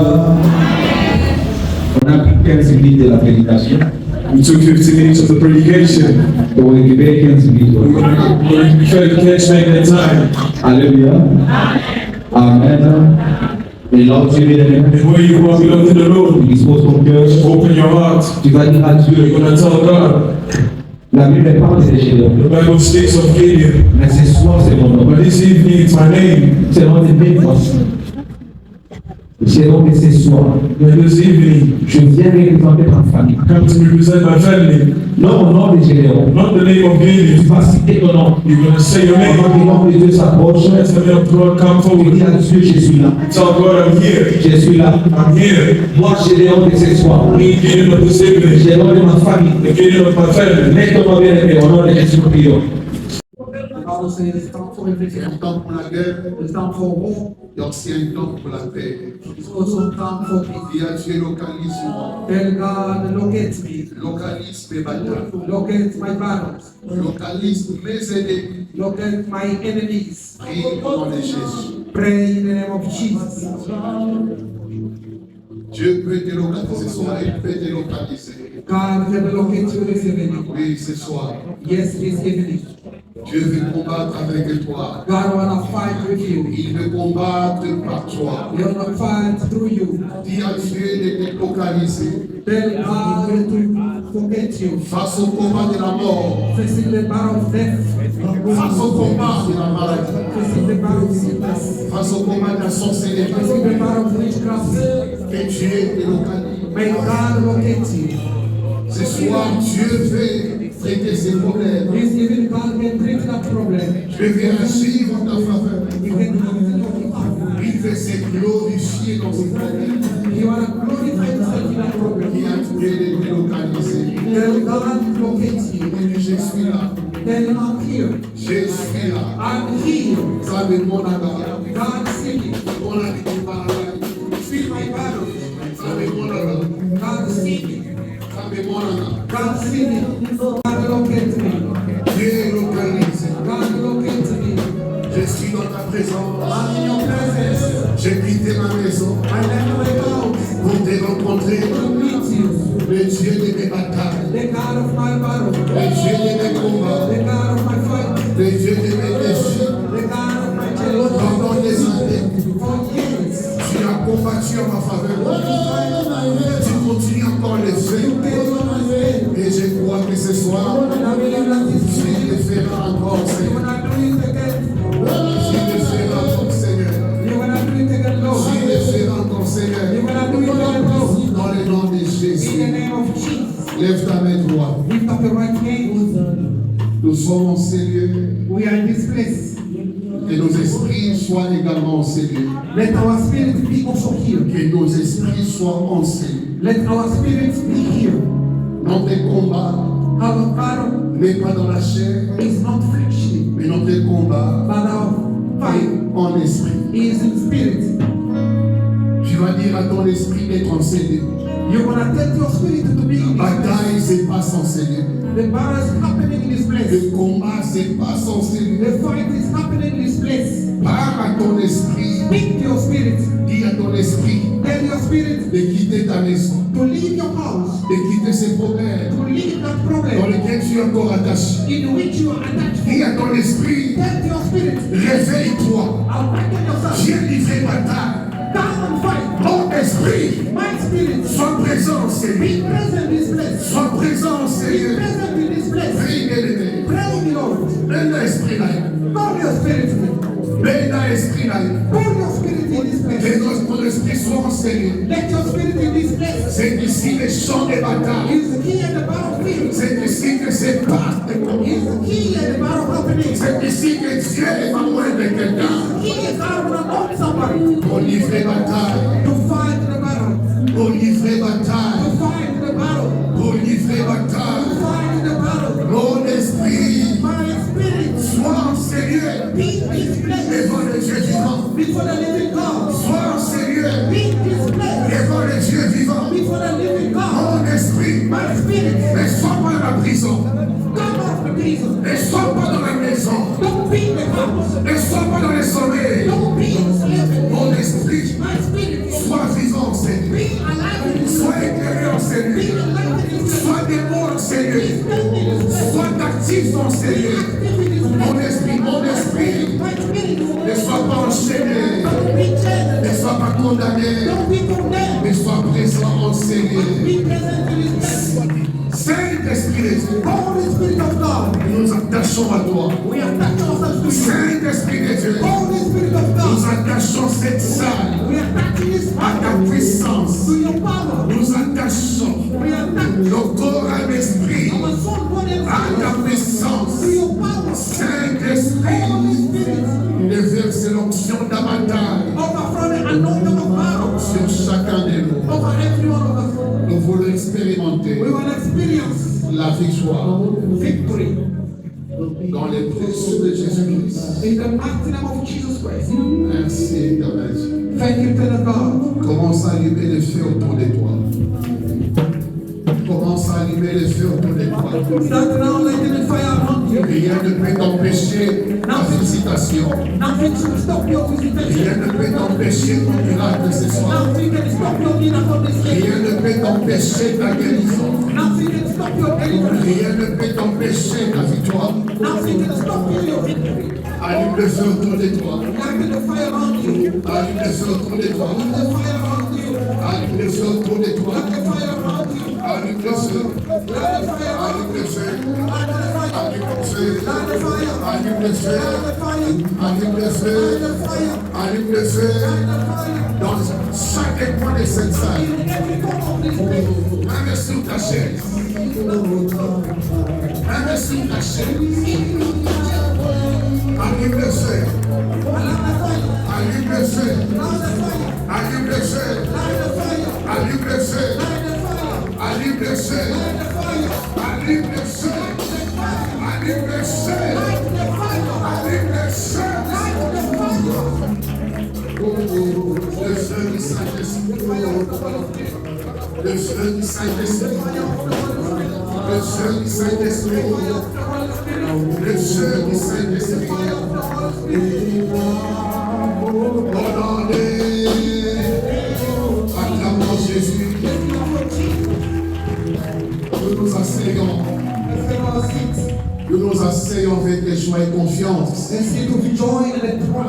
Alléluia. On a pris 15 minutes de la prédication. We took 15 minutes of the predication. Pour récupérer 15 minutes. We're going to catch that time. Alléluia. Amen. Et là où tu es, And where you are, belong to the Lord. dispose ton cœur. Open your heart. Tu vas dire à Dieu. You're going to tell God. La Bible parle des Gédéons. The Bible speaks of Gideon. Mais ce soir, c'est mon nom. But this evening, it's my name. C'est mon nom. J'ai donc ce soir. And this evening, Je viens représenter ma famille. I come to represent my family. Non au nom de Gédéon. Not the name of Tu Gideon. vas citer ton nom. You're going to say your Avant que name. l'homme de Dieu s'approche, Let the man of God come tu forward. dis à Dieu, je suis là. Tell God I'm here. Je suis là. I'm here. Moi, Gédéon de ce soir. Me, Gideon of this evening. Gédéon de ma famille. The Gideon of my family. Mets ton nom bien aimé au nom de Jésus, nous prions. Bible says it's time for everything. Un temps pour la guerre, It's time for war. donc c'est un temps pour la paix. It's also time for peace. Dis à Dieu, localise-moi, Tell God, locate me. localise mes batailles, Locate my battles. localise mes ennemis. Locate my enemies. Prie au nom de Jésus. Pray in the name of Jesus. Dieu peut te localiser ce soir, il peut te localiser. God can locate you this evening. Oui, ce soir, Yes, this evening. Dieu veut combattre avec toi. God wanna fight with you. Il veut combattre par toi. He wanna fight through you. Dis à Dieu de te localiser Tell God to forget you. face au combat de la mort, Facing the battle of death. face au combat de la maladie, Facing the battle of sickness. face au combat de la sorcellerie. Facing the battle of witchcraft. Que Dieu te localise. May God locate you. Ce soir, Dieu veut traiter ces problèmes. This evening, God can treat that problem. Dieu veut agir en ta faveur. He can Il veut se glorifier dans ces problèmes. He wanna glorify himself in that problem. Il a Dieu de te localiser. Tell God locate you. Je suis là. Tell him I'm here. Je suis là. I'm here. Ça me mon agar. God see me. On a dit qu'on parle. Feel my battle. Ça me mon agar. God see me. Ça me mon agar. God see me. God locate me. Dieu localise. God locate me. Je suis dans ta présence. I'm in your presence. J'ai quitté ma maison I left my house pour te rencontrer. to meet you. Le Dieu de mes batailles. The God of my battle. Le Dieu de mes combats. The God of my fight. Le Dieu de mes défis. The God of my challenge. Pendant des années, For years. tu as combattu en ma faveur. Tu continues encore le faire. Et je crois que ce soir, And I believe that this tu le feras encore, you Seigneur. wanna do it again. Tu le feras encore, Seigneur. You wanna do it again, Lord. Tu le feras encore, You Seigneur. wanna do it again, Lord. Dans le nom de In the Jésus, name of Jesus. lève ta main droite. Lift up your right hand. Nous sommes en Seigneur. We are in this place. Que nos esprits soient également enseignés. Let our spirit be also here. Que nos esprits soient enseignés. Let our spirits be here. Notre combat Our battle n'est pas dans la chair, is not fleshly, mais notre combat but our fight est en esprit. is in spirit. Tu vas dire à ton esprit d'être enseigné. You wanna tell your spirit to be in this place. Bataille, c'est pas s'enseigner. The battle is happening in this place. Le combat, c'est pas s'enseigner. The fight is happening in this place. Parle à ton esprit. Speak to your spirit. Dis à ton esprit Tell your spirit de quitter ta maison, to leave your house, de quitter ces problèmes to leave that dans problem lesquels tu es encore attaché. in which you are attached. Dis à ton esprit, Tell your spirit, réveille-toi. awaken yourself. Viens livrer bataille. Come and fight. Ton esprit, My spirit, sois présent, be Seigneur. present in this place. Sois présent, Be Seigneur. present in this place. Prie, bien-aimé. Pray me, Lord. Mène l'esprit là. Call your spirit. Mène l'esprit là. Call your spirit in this place. Que notre esprit soit enseigné. Let your spirit in this place. C'est ici les champs de bataille. Is here the battlefield. C'est ici que se passe des combats. Is here the battle happening. C'est ici que Dieu va moindre quelqu'un Here God will anoint somebody pour livrer bataille. to fight the battle. Pour livrer To bataille. fight the battle. Pour livrer To bataille. fight the battle. Mon esprit, My spirit sois enseigné be in this place devant le Dieu vivant. before the living God. Sois enseigné Be in this place devant le Dieu vivant. before the living God. Mon esprit, My spirit, ne sois pas dans la prison. come out of prison. Ne sois pas dans la maison. Don't be in the house. Ne sois pas dans le sommeil. Don't be in slavery. Mon esprit, My spirit, sois vivant, Seigneur. Be alive in His Sois Spirit. éclairé en Be Seigneur. enlightened in His Spirit. Sois démon en Seigneur. Be strengthened in His Spirit. Sois actif en Be Seigneur. active in His Mon Spirit. esprit, My spirit ne sois pas enchaîné, don't be chained. ne sois pas condamné, Don't be condemned. mais sois présent en Seigneur. Be present in His Spirit. Saint-Esprit de Dieu, Holy Spirit of God. nous nous attachons à toi. We attach ourselves to you. Saint-Esprit de Dieu, Holy Spirit of nous God. attachons cette salle We attach His à ta power puissance. to your power. Nous attachons We attach nos corps à l'esprit our soul, body, and à ta spirit puissance. to your power. Saint-Esprit, Holy Spirit, déverse l'onction d'abattage overflow the anointing of power sur chacun de nous. over every one of us. Nous voulons expérimenter We will experience la victoire victory dans les précieux de Jésus-Christ. in the mighty name of Jesus Christ. Merci, éternel Dieu. Thank you, Father God. Commence à allumer les feux autour de toi. Commence à allumer les feux autour de toi. Start now lighting the fire around you. Rien ne peut t'empêcher la visitation. Nothing should stop your Rien visitation. ne peut t'empêcher ton miracle ce soir. Nothing can stop your miracle this day. Rien ne peut t'empêcher ta guérison. Nothing can stop your deliverance. Rien ne peut t'empêcher ta victoire. Nothing can stop your victory. Allume le feu autour de toi. Lighting the fire around you. Allume le feu autour de toi. Light the fire around you. Allume le feu autour de toi. Light the fire around you. Allume le feu. Light the fire around Allume le feu. you. Light the fire. Allume le feu. Light the fire. Allume le feu. Light the fire. Allume le feu. Light the fire. Allume le feu. Light the fire. Dans chaque coin de cette salle. In every corner of this place. Même sur ta chaise. Même sur ta chaise. Allume le feu. Allume le feu. Allume le feu. Allume le feu. Allume le feu. Allume le feu. Allume le feu. Allume le feu. Le feu du Saint-Esprit. Le feu du Saint-Esprit. Le feu du Saint-Esprit. Le feu du Saint-Esprit. Ordonnez. Acclamons Jésus. Nous nous asseyons. Nous nous asseyons avec les joies et confiance.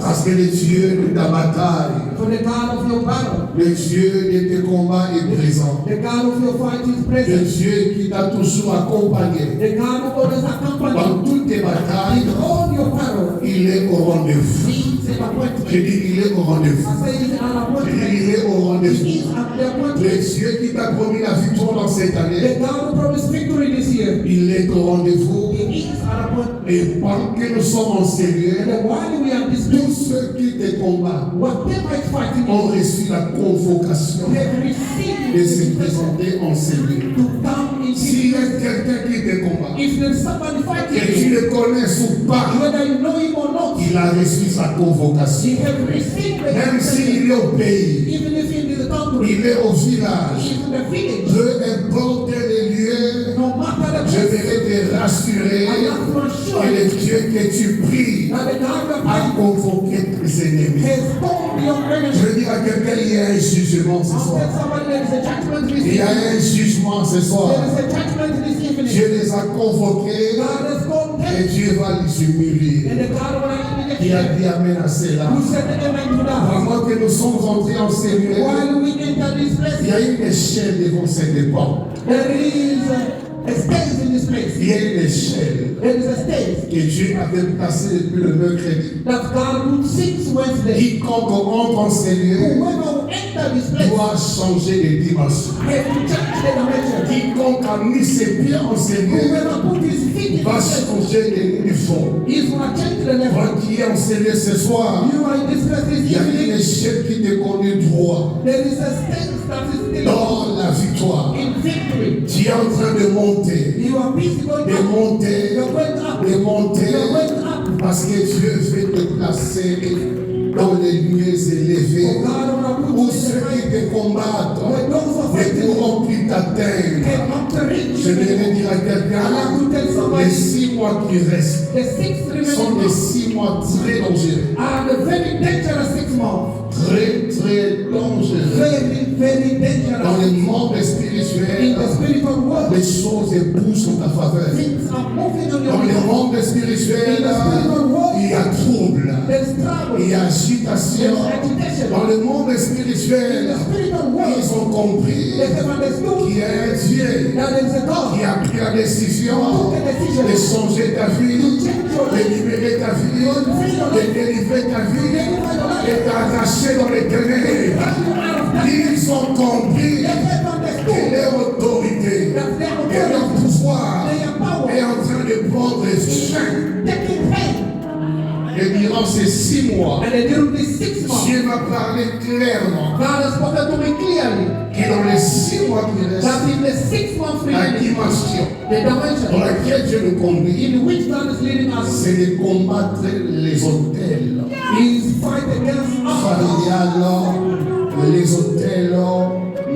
Parce que le Dieu de ta bataille, For the God of your battle, le Dieu de tes combats est présent. the God of your fight is Le present, Dieu qui t'a toujours accompagné the God who always accompanies dans toutes tes batailles, in all your battle. il est au rendez-vous. He is an appointment. Je dis, il est au rendez-vous. I say he's an Je dis, appointment. il est au rendez-vous. He is at the appointment. Le Dieu qui t'a promis la victoire dans cette The année, God who promised victory this year. il est au rendez-vous. He is an appointment. Et pendant que nous sommes en sérieux, And while we are this tous ceux qui te combattent whatever is fighting ont you, reçu la convocation they have received de se the présenter en sérieux. to come in S'il y a Jesus. quelqu'un qui te combat, If there's somebody que fighting tu you, le connaisses ou pas, whether you know him or not, il a reçu sa convocation. he have received the Même invitation. s'il est au pays, Even if in the country, il est au village, in the village, peu importe les lieux, no matter the je place, vais te rassurer I have to assure que you le Dieu que tu pries that the God of a fight convoqué tes ennemis. has told your Je enemies. veux dire à quelqu'un, il y a un jugement ce I'll soir. tell somebody there is a judgment this Il y a evening. un jugement ce soir. There is a judgment this evening. Dieu les a convoqués God has called et them, Dieu va les humilier. and the God will Qui a immediately dit amen à cela? who said the amen to that. Pendant que nous sommes entrés en sérieux, While we enter this il y place, a une échelle devant cette porte. there is a stage in this place. Il y a une échelle There is a stage que Dieu avait placée depuis le mercredi. that God put since Wednesday. Quiconque entre en sérieux Whoever will enter this place doit changer de dimension. have to change the dimension. Quiconque a mis ses pieds en sérieux Whoever put his feet in va this place changer d'uniforme. is going to change the level. Toi qui es en sérieux ce soir, You are in this place this il y a une evening. échelle qui te conduit droit There is a stage that is still dans la victoire. in victory. Tu es en train de monter, You are busy going de up. monter, You're going up. de monter, You're going up. parce que Dieu veut te placer dans les lieux élevés God will put où you in ceux the qui right. te combattent Where those who ne fight you pourront plus t'atteindre. cannot reach Je you. vais dire à I have quelqu'un, to tell les somebody 6 mois qui restent the 6 sont remaining des months 6 mois très dangereux. are the very dangerous 6 months. Très, très dangereux. Very, very Dans dangerous. le monde In spirituel, the spiritual world, les choses bougent en ta faveur. things are moving on your Dans le behalf. monde spirituel, il y a trouble, There's trouble. il y a agitation. There's agitation. Dans le monde In spirituel, the spiritual world, ils ont compris they have understood qu'il y a un Dieu that there is a God qui a pris la décision who took a decision de changer ta vie, de libérer ta vie, de délivrer ta vie, de t'arracher dans les ténèbres. Ils ont compris que leur autorité et leur pouvoir est en train de prendre fin. taking pain. Et durant ces 6 mois, And during these 6 months, Dieu m'a parlé clairement God has spoken to me clearly que dans les 6 mois qui restent, that in the 6 months la remaining, dimension the dans dimension laquelle Dieu nous conduit, in which God is leading us c'est de combattre les hôtels is fight against us, familiales, les hôtels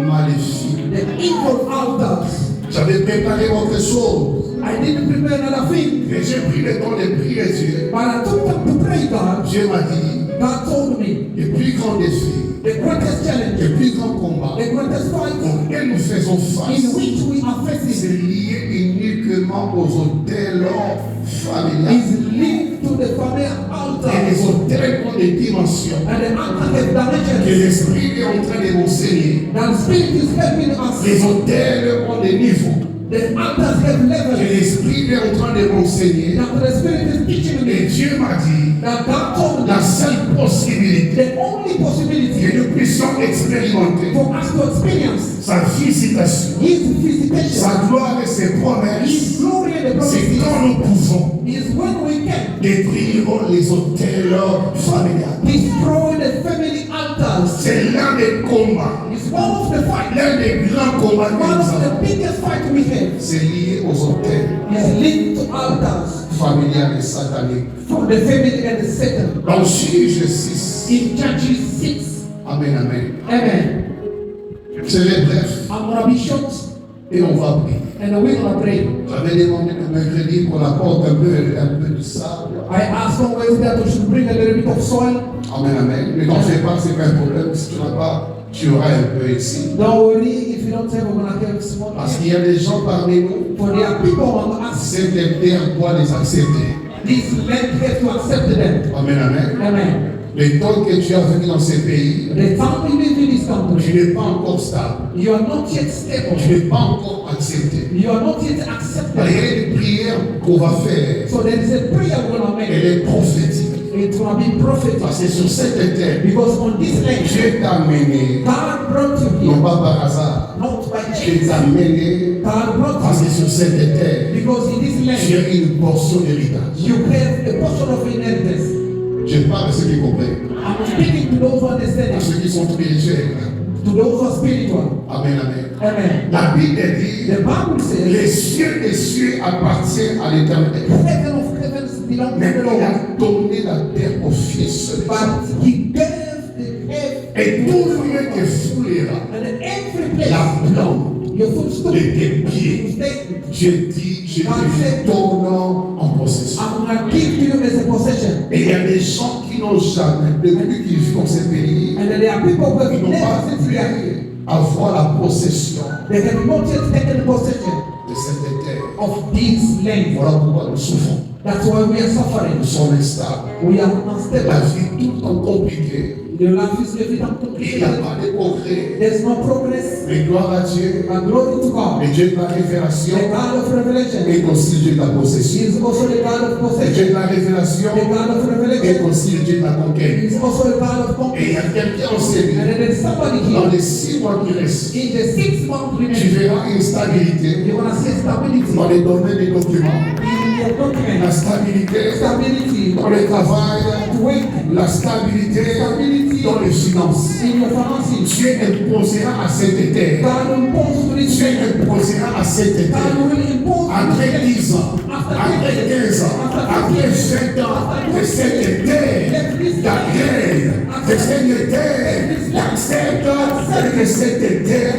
maléfiques. the evil altars. J'avais préparé autre chose, I didn't prepare another thing, mais j'ai pris le temps de prier Dieu. but I took time to pray God. Dieu m'a dit, God told me le plus grand défi, the greatest challenge, le plus grand combat the greatest fight auquel nous faisons in face, which we are c'est facing lié uniquement aux hôtels familiales. is linked to the family Et les altar. hôtels ont des dimensions And the altar have que dimensions. l'Esprit est en train de m'enseigner. That the Spirit is helping us. Les hôtels ont des niveaux The altars have que levels. l'Esprit est en train de m'enseigner. That the Spirit is teaching Et me. Dieu m'a dit, That God told la me seule possibilité the only que possibility nous puissions expérimenter for us to experience sa visitation, His visitation, sa gloire et ses His promesses, glory and the c'est promises quand nous pouvons is when we can détruire les hôtels familiales. destroy the family altars. C'est l'un des combats, It's one of the fight. l'un des grands combats que One nous of avons. the biggest fight we have C'est lié aux hôtels is linked to altars familiales et sataniques. from the family and the Satan. Dans Juge 6, In Judges 6. amen, amen. Amen. C'est les brefs I'm gonna be short et on va prier. and we're gonna pray. J'avais demandé le mercredi qu'on apporte un peu de sable. I asked always that we should bring a little bit of soil. Amen, amen. Ne t'en fais pas, c'est pas un problème. Si tu n'as pas, tu auras un peu ici. Don't worry if you don't have, we're gonna have small. Parce qu'il y a des gens parmi nous, For there are people on us. cette terre doit les accepter. This land have to accept them. Amen, amen. Amen. Le temps que tu as vécu dans ces pays, The time we live in this tu country, n'es pas encore stable. you are not yet Tu stable. n'es pas encore accepté. You are not yet Il y accepted. a une prière qu'on va faire. So there is a prayer we're gonna make. Elle est prophétique. It's gonna be prophetic. Parce que sur cette terre, Because on this land, Dieu t'a amené, God brought you non here, pas par hasard, not by Dieu chance. t'a amené God brought parce you que sur cette terre, because in this tu land, as une portion d'héritage. you have a portion of inheritance. Je parle à ceux qui comprennent, I'm speaking to those who à understand, ceux qui sont spirituels. to those who are spiritual. Amen, amen. Amen. La Bible dit, The Bible says, les cieux des cieux appartiennent à l'éternel. heaven of heavens belongs to Mais the il Lord. a donné la terre aux fils des hommes. But he gave the earth Et tout lieu que foulera and every place la plante your footstool de tes you pieds, stay. je dis, je te donne en possession. I'm gonna give to you as a possession. Et il y a des gens qui n'ont jamais, depuis qu'ils vivent dans ces pays, And there are people who have ils n'ont pas never since pu they are here. avoir la possession They have not yet taken possession de cette terre. of this land. Voilà pourquoi nous souffrons. That's why we are suffering. Nous sommes instables. We are La unstable. vie tout le temps compliquée. The life is every time Il complicated. n'y a pas de progrès. There's no progress. Mais gloire à Dieu. And glory to God. Le Dieu de la révélation The God of revelation est aussi le Dieu de la He possession. is also the God of Le possession. Dieu de la révélation The God of est revelation aussi le Dieu de la He conquête. is also the God of Et il y conquest. a quelqu'un en ces And lieux. then there's somebody Dans here les 6 mois qui restent, in the 6 month tu remaining. verras une stabilité You wanna see stability dans les domaines des documents. in your La document. stabilité Stability dans le travail. to work. La stabilité dans les finances. In your finances. Dieu imposera à cette terre God imposes to responsibility. Dieu imposera à cette God terre. will impose Après 10 ans, après 15 ans, après 20 ans, que cette terre d'accueil, que cette terre d'accepte, et que cette terre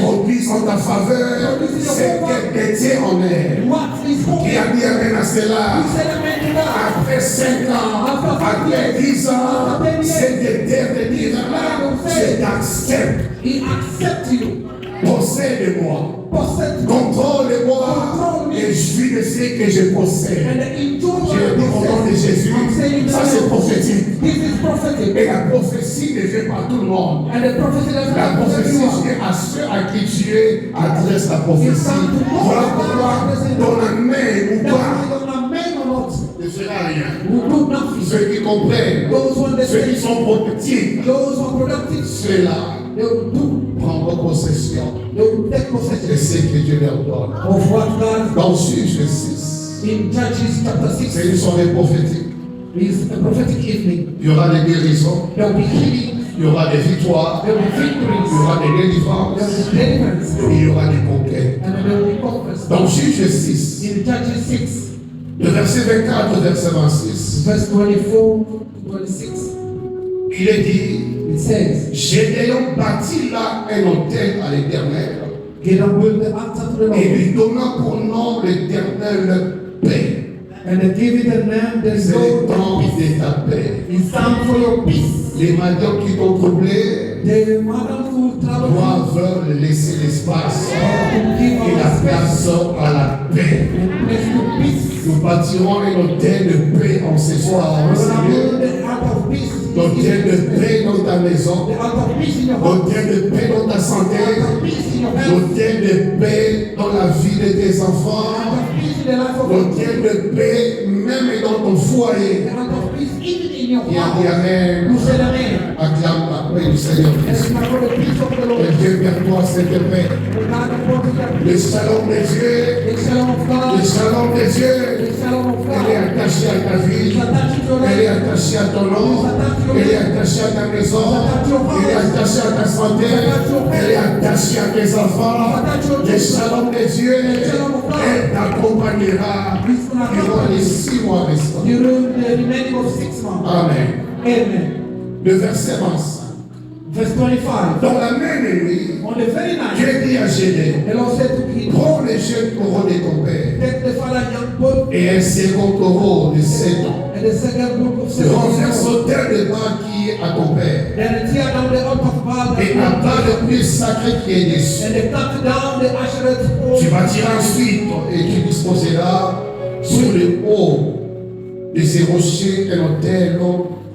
produise en ta faveur, cette terre détient en elle. what is Qui holy. a dit amen à cela? He said amen to that. Après 5 ans, après 10 ans, cette terre te dira, je t'accepte, He accepts you. possède-moi. Possess you. Contrôle-moi et jouis de ce que je possède. And enjoy Je what le dis au nom de Jésus. I'm saying Ça c'est prophétique. This is prophetic. Et la prophétie ne vient pas à tout le monde. And the prophecy doesn't La come to prophétie everyone. vient à ceux à qui Dieu adresse la prophétie. Voilà pourquoi ton amen ou That's pas why you're not men or not. ne fera rien. Who do nothing. Ceux qui comprennent, Those who ceux qui understand. sont prophétiques, Those who are productive. ceux-là They will do. prendront possession They will take de possession ce que Dieu leur donne. of what God Dans Juge 6, in Judges chapter 6 c'est une soirée prophétique. is a prophetic evening. Il y aura des guérisons, There will be healing. il y aura des victoires, There will be il y victories. aura des There délivrances, will be deliverance. et il y aura des conquêtes. And there will be conquest. Dans Juge 6, In Judges 6, le verset 24 au verset 26, verse 24 to 26, il est dit, it says, Gédéon bâtit là un autel à l'Éternel Gideon built the altar to the et Lord, lui donna pour nom l'Éternel paix. and they gave it a name that is C'est le temps called peace. de ta paix. It's time for your peace. Les maniants qui t'ont troublé The madam who traveled doivent laisser l'espace to give et la our place space à la paix. and place to peace. Nous bâtirons un hôtel de paix en ce soir, We're gonna Seigneur. build the altar of peace. L'hôtel de paix dans ta maison, The altar of peace in your home. l'hôtel de paix dans ta santé, The altar of peace in your health. l'hôtel de paix dans la vie de tes The enfants, altar of peace in the life of l'hôtel de paix même dans ton The foyer. altar of peace even in your Qui a dit heart. Amen, You said amen. acclame la paix du Seigneur And Christ. it's not for the peace of the Lord. Et Dieu vers toi cette paix. The God of God. Le shalom de Dieu, The shalom of le God. shalom de Dieu, The shalom of elle est God. attachée à ta vie. It's attached to your Elle est life. attachée à ton nom, elle est attachée à ta maison, elle est attachée à ta santé, elle est attachée à tes enfants. Le shalom de Dieu, elle t'accompagnera durant les 6 mois restants. During the remaining of 6 months. Amen. Amen. Le verset 25. Verse 25. Dans la même nuit, On the very night, Dieu dit à Gédéon, the Lord said to Gideon, prends les jeunes taureaux de ton père take the father young bull et un second taureau de 7 ans. and the second bull of 7 Renverse years. l'autel de Baal qui est à ton père Then tear down the altar of Baal et abat le plus sacré qui est dessus. and they cut down the Asherah pole. Tu bâtiras ensuite et tu disposeras sur le haut de ces rochers un autel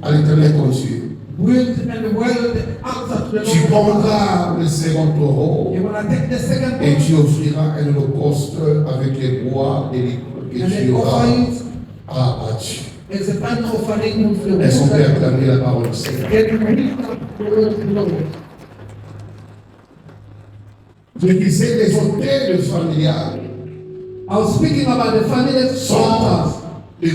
à l'Éternel ton Dieu. Build and weld the altar to the Tu Lord. prendras le second taureau You're going to take the second et bull tu offriras un holocauste avec les bois et les que and tu then offer auras it abattus. as a burnt offering with the Est-ce qu'on peut water. acclamer la parole du Seigneur? Get rid of the word of the Lord. Je disais les hôtels familiales I was speaking about the family altars sont les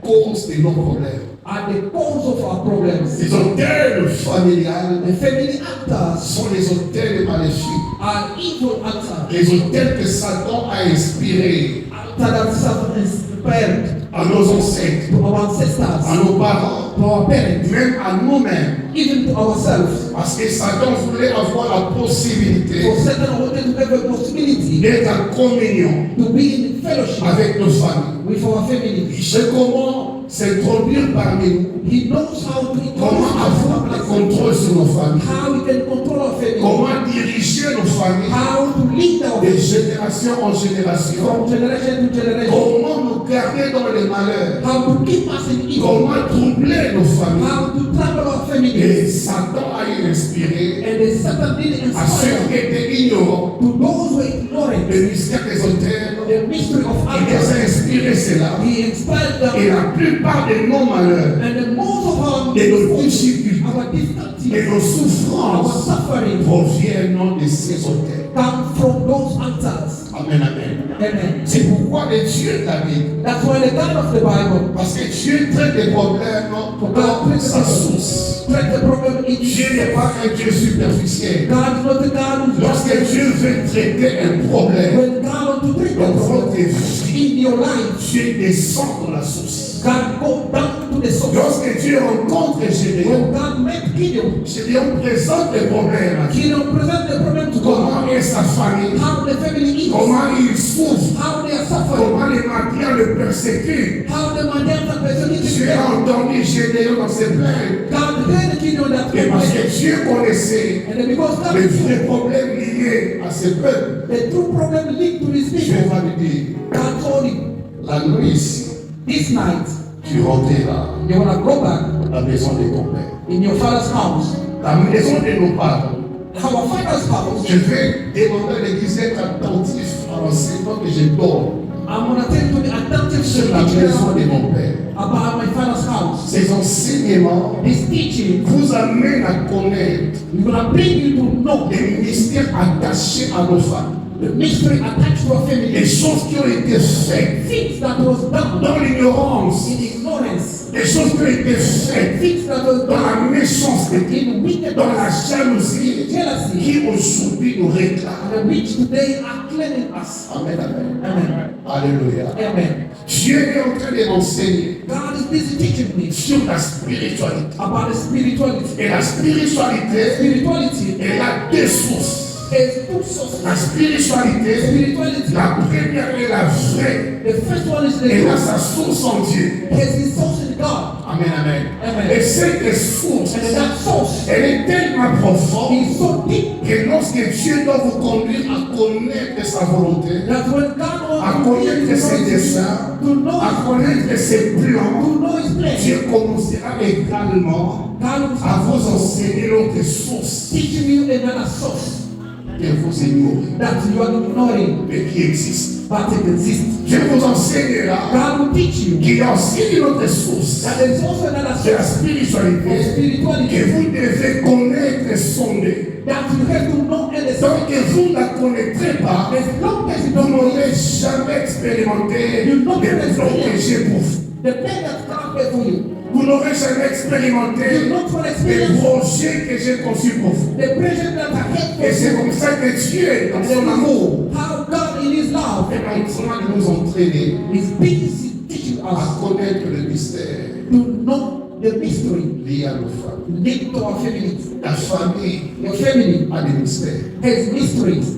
causes de nos problèmes. are the cause of our problems. Les hôtels familiales The family altars sont les hôtels maléfiques. are evil altars. Les hôtels que Satan a inspirés Altar that Satan inspired à nos ancêtres, to our à ancestors, nos parents, to our parents, même à nous-mêmes. even to ourselves. Parce que Satan voulait avoir la possibilité For Satan wanted to have a possibility d'être en communion to be in fellowship avec nos familles. with our family. Il sait comment s'introduire parmi nous, He knows how to comment avoir le contrôle sur nos familles, how we can control our family, comment diriger nos familles how to lead our de family génération en génération, from generation to generation, comment nous garder dans les malheurs, how to keep us in evil, comment troubler nos familles. how to trouble our family. Et Satan a eu inspiré And the Satan did à ceux qui inspire étaient ignorants to those who are ignorant le mystère des hôtels. the mystery of Il les a altars. inspiré cela. He inspired Et them, la plupart de nos malheurs, and the most of our de nos difficultés, our de difficulties, nos our souffrances suffering proviennent de ces hôtels. come from those altars. Amen, amen. Amen. C'est pourquoi le Dieu de la Bible, That's why the God of the Bible parce que Dieu traite des problèmes dans sa source. treat the problem in Dieu n'est pas un Dieu superficiel. God is not a God who's Lorsque Dieu veut veut traiter un problème When God wants to treat dans you votre vie, in your life, Dieu descend dans la source. God go down to the source. Lorsque Dieu rencontre Gédéon, When God met Gideon, Gédéon présente les problèmes. Gideon present the problem to God. Comment est sa famille? How the family is, Comment il souffre? how they are suffering, Comment les Madians le persécutent? how the Madians are persecuting Dieu them. a entendu Gédéon dans ses plaintes. God heard Gideon that Et parce way. que Dieu connaissait And then because God les knew vrais problèmes liés à ce peuple, the true problem linked to his Dieu people, va lui dire, God told him, la nuit ici, this night, tu rentreras you want to go back dans la maison de ton père. in your father's house. La maison de nos parents. Our father's house. Je vais demander à l'église d'être attentif à l'enseignement que je donne I'm going to tell you to be attentive sur to la the maison de teaching mon père. about my father's house. Ces enseignements This teaching vous amènent à connaître is going to bring you to know les mystères attachés à nos femmes, the mystery attached to our les family, choses qui ont été faites things that was done dans l'ignorance, in ignorance, les choses qui ont été faites things that was dans done la méchanceté, in wickedness, dans la jalousie, jealousy, qui aujourd'hui nous réclament. and which today are claiming us. Amen, amen. Amen. Alléluia. Amen. Dieu est en train de m'enseigner God is busy teaching me sur la spiritualité. about the spirituality. Et la spiritualité, Spirituality elle a deux sources. is two sources. La spiritualité, Spirituality, la première est la vraie. the first one is the Elle a truth. sa source en Dieu. Has his source in God. Amen, amen. Amen. Et cette source, And that source elle est tellement profonde is so deep que lorsque Dieu doit vous conduire à connaître sa volonté, that when God à wants to connaître ses desseins, to know à connaître ses plans, to know his plan, Dieu commencera également God à will vous enseigner l'autre source teaching you another source que vous ignorez, that you are ignoring, mais qui existe. but it exists. Dieu vous enseignera God will teach you qu'il y a aussi une autre source that there is also another de la source of spiritualité spirituality que vous devez connaître et sonder. that you have to know and Tant understand. que vous ne la connaîtrez pas, As long as you vous don't know n'aurez jamais expérimenté les plans que j'ai pour vous. the plan that God has for you, Vous n'aurez jamais expérimenté you not will les experience projets que j'ai conçus pour vous. the pressure that I have for Et c'est you. comme ça que Dieu, dans son amour, How God in His love est en train de nous entraîner is busy teaching à us connaître le mystère to know the mystery lié à nos femmes. linked to our families. La famille Your family a des mystères. has mysteries.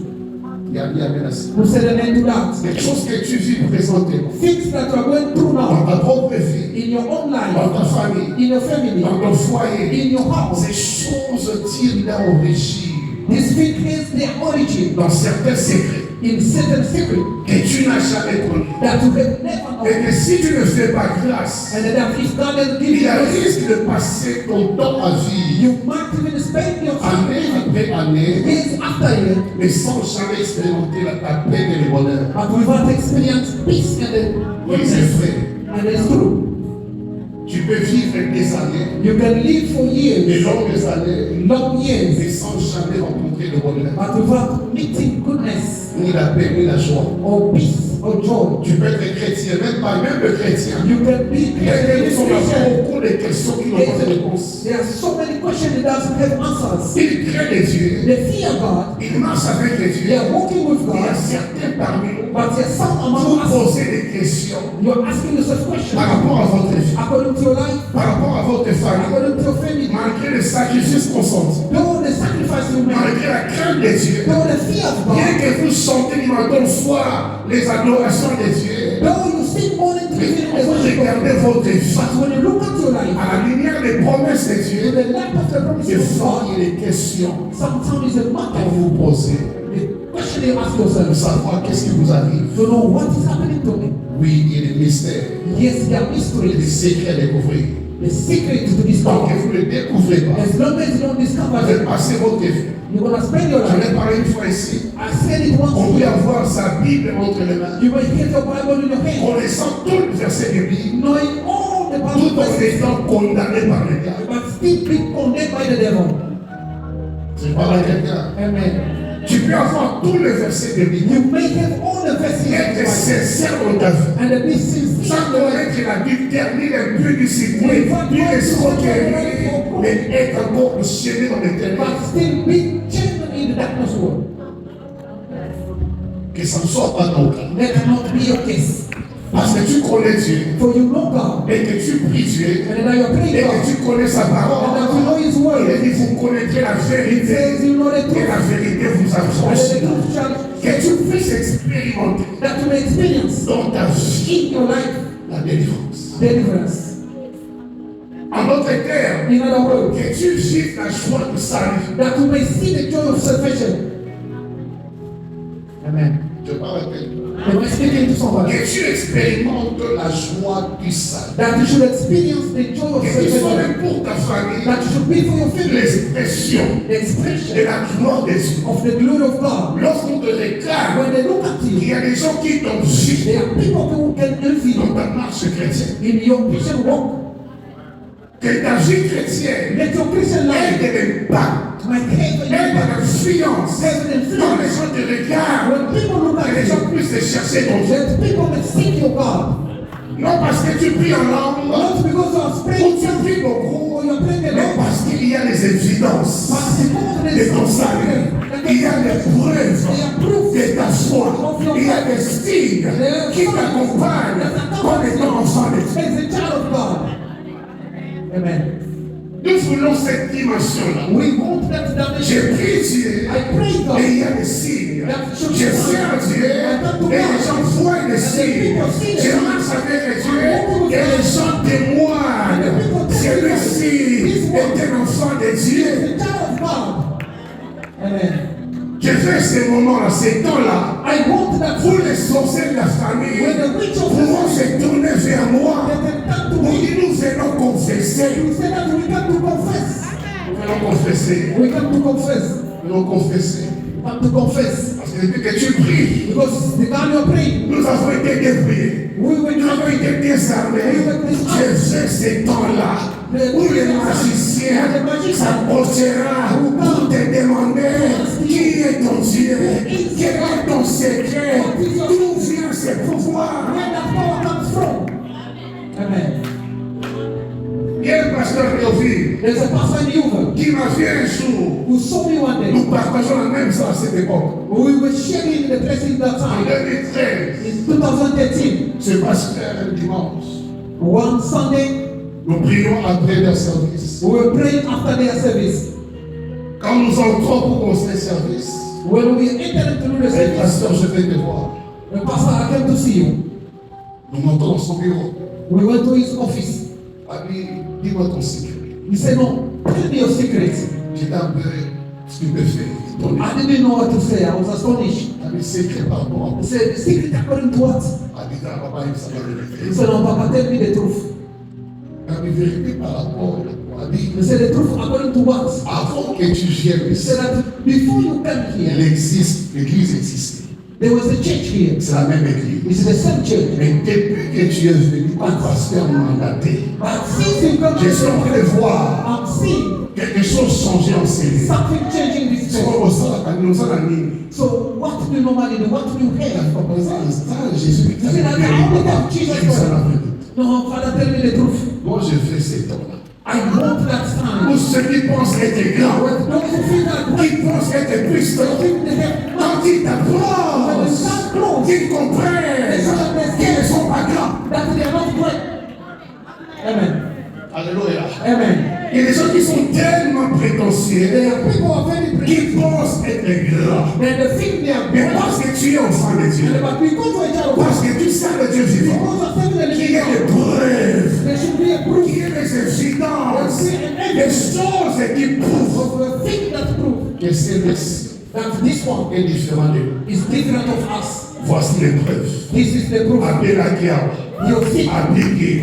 Il y a bien merci. Who said an end to that? Les choses que tu vis présentement, Things that you are going through dans now ta propre vie, in your own dans life, ta famille, in your family, dans ton foyer, in your house. ces choses tirent leur origine This thing has their origin dans certains secrets in certain secret que tu n'as jamais connus. that you have never known. Et que si tu ne fais pas grâce, And that if God has given il y a you, risque de passer ton temps à vivre you might even spend your année time après année, years after year, mais sans jamais expérimenter la paix et le bonheur. but without experience peace and Oui, c'est vrai. and it's true. Tu peux vivre des années, You can live for des years, longues années, long years, mais sans jamais rencontrer le bonheur, but without meeting goodness ni la paix, ni la joie. or peace or joy. Tu peux être chrétien, même le chrétien. You can be Il y a Christian. beaucoup de questions qui n'ont pas de réponse. There are so many questions that doesn't have answers. Ils craignent Dieu, They fear God. ils marchent avec They Dieu. are walking with Il y a God. certains parmi nous But there are some among vous us. posez des questions You're asking yourself questions par rapport à votre vie, according to your life, par rapport à votre famille, according to your family. malgré le sacrifice consentis, Though the sacrifice you make, malgré la crainte de Dieu, though the fear of bien God, que vous chantez du matin au soir les adorations de Dieu, though you sing morning to mais evening quand the vous worship of regardez God, votre vie but when you look at your life, à la lumière des promesses de in Dieu, the light of the des promises of fois God, il y a des questions sometimes it's a à matter vous poser, the question you ask de yourself, savoir qu'est-ce qui vous arrive. to know what is happening to me. Oui, il y a des mystères, Yes, there are il y a des mysteries. secrets à découvrir. The secret is to Tant discover. que vous ne le découvrez pas, As long as you don't vous discover allez it, passer votre vie. you're going to spend your J'en life. ai parlé une fois ici. I said it On once. peut avoir sa Bible entre les mains, You may get your Bible in your hand, connaissant tout le verset biblique, knowing all the tout Bible en verses, étant condamné par le diable. but still being condemned by the devil. Je parle à quelqu'un. Amen. Tu peux avoir tout le verset biblique, You may have all the verses in the être Bible, sincère dans ta vie, and the be sincere, sans connaître l'adultère, ni l'impudicité, ni l'escroquerie, mais être encore enchaîné dans les ténèbres. but still being chained in the darkness world. Que ça ne soit pas ton cas. Let it not be your case. Parce que tu connais Dieu. For you know God. Et que tu pries Dieu. And now you're praying Et God. que tu connais sa And parole. now you know His Il word. dit, vous connaîtrez la It vérité. says you know the Et truth. la vérité vous And the affranchira. truth shall Que tu puisses expérimenter that you may experience dans ta vie in your life la délivrance. deliverance. En d'autres termes, In other words, que tu vives la joie du salut. that you may see the joy of salvation. Amen. Je parle à quelqu'un. Am I speaking to somebody? Que tu expérimentes la joie du salut. That you should experience the joy of Que ce soit salvation. même pour ta famille, That you should be for your family. l'expression The expression de la gloire de Dieu. of the glory of God. Lorsqu'on te regarde, When they look at il you, y a des gens qui t'ont vu there are people who can envy dans you ta marche chrétienne. in your Christian walk. Que ta vie chrétienne Let your Christian ait life de l'impact, might have ait de an l'influence. have an Quand les influence. gens te regardent, When people look que les at gens you, puissent te chercher ton Dieu. that people may seek your God. Non parce que tu pries en langue, Not because you are ou praying tu pries beaucoup, or you are praying mais alone, parce qu'il y a des évidences but because de ton salut. Il y a des preuves de ta foi. Il y a des signes qui t'accompagnent comme étant enfant de Dieu. as a child of God. Amen. Nous voulons cette dimension-là. We want that J'ai dimension. pris Dieu I pray God. et il y a des signes. Je sers Dieu et les gens voient des signes. Je marche avec Dieu et les gens témoignent. Celui-ci est un enfant de Dieu. The child of God. Amen. Je veux ces moments-là, ces temps-là, I want that où les sorciers de la famille when the witch of pourront the se tourner vers moi. let them come to Pour me. dire nous venons confesser. You say that we come to confess. Nous venons confesser. We come to confess. Nous venons confesser. Come to confess. Parce que depuis que tu pries, Because the time you're praying, nous avons été débrouillés. we will Nous avons été désarmés. Je veux ces temps-là où les magiciens s'approchera pour te demander qui est ton Dieu, quel est ton secret, d'où vient ce pouvoir. where that power comes from. Amen. Il y a un pasteur Léoville There's a pastor in Uva qui m'a vu un jour. who saw me one day. Nous partageons la même chose à cette époque. We were sharing the blessing that En time. 2013, In 2013, ce pasteur un dimanche, one Sunday, nous prions après leur service. we were praying after their service. Quand nous entrons pour commencer le service, When we entered into the le service, pasteur, je vais te voir. the pastor, I came to see you. Nous montons dans son bureau. We went to his office. Il dit, dis-moi ton secret. He said, no, tell me your secret. J'étais un peu stupéfait, étonné. I didn't know what to say. I was astonished. Il dit, secret par rapport He said, the secret according to what? à dit, ah, papa, il savait la He vérité. said, no, Papa, tell me the truth. Il dit, vérité par rapport à dit, He said, the truth according to what? avant que tu viennes He ici, said that before you came il here, existe, l'église existait. there was a church here. C'est la même église. It's the same church. Mais depuis que tu es venu comme pasteur mandaté, But since you come je suis en train de voir I'm seeing quelque chose changer en série. something changing this C'est church. comme ça, nous allons dire, So what do you normally do? What do you have? ça, Jésus, You say that I only have Jesus c'est ça la Christ. vérité. No, Father, tell me the truth. Moi, je fais ces temps-là. I want that Pour time. ceux qui pensent être grands, When those who feel that qui pensent être puissants, think they have quand ils t'approchent, qu'ils comprennent qu'ils ne sont pas grands. that they are not great. Amen. Alléluia. Amen. Il y a des gens qui sont tellement prétentieux, There are people who are very qui brave. pensent être grands. And they think they are Mais great. parce que tu es enfant de Dieu, But because we're a child of parce God, que tu sers le Dieu vivant, because of serving the qu'il living y ait des God, preuves, there should be a proof qu'il y ait des évidences, des choses qui prouvent of a thing that proves que celui-ci that this one est différent de nous. is different of us. Voici les preuves. This is the proof. Abela Kiawa, You're sick. Abiki,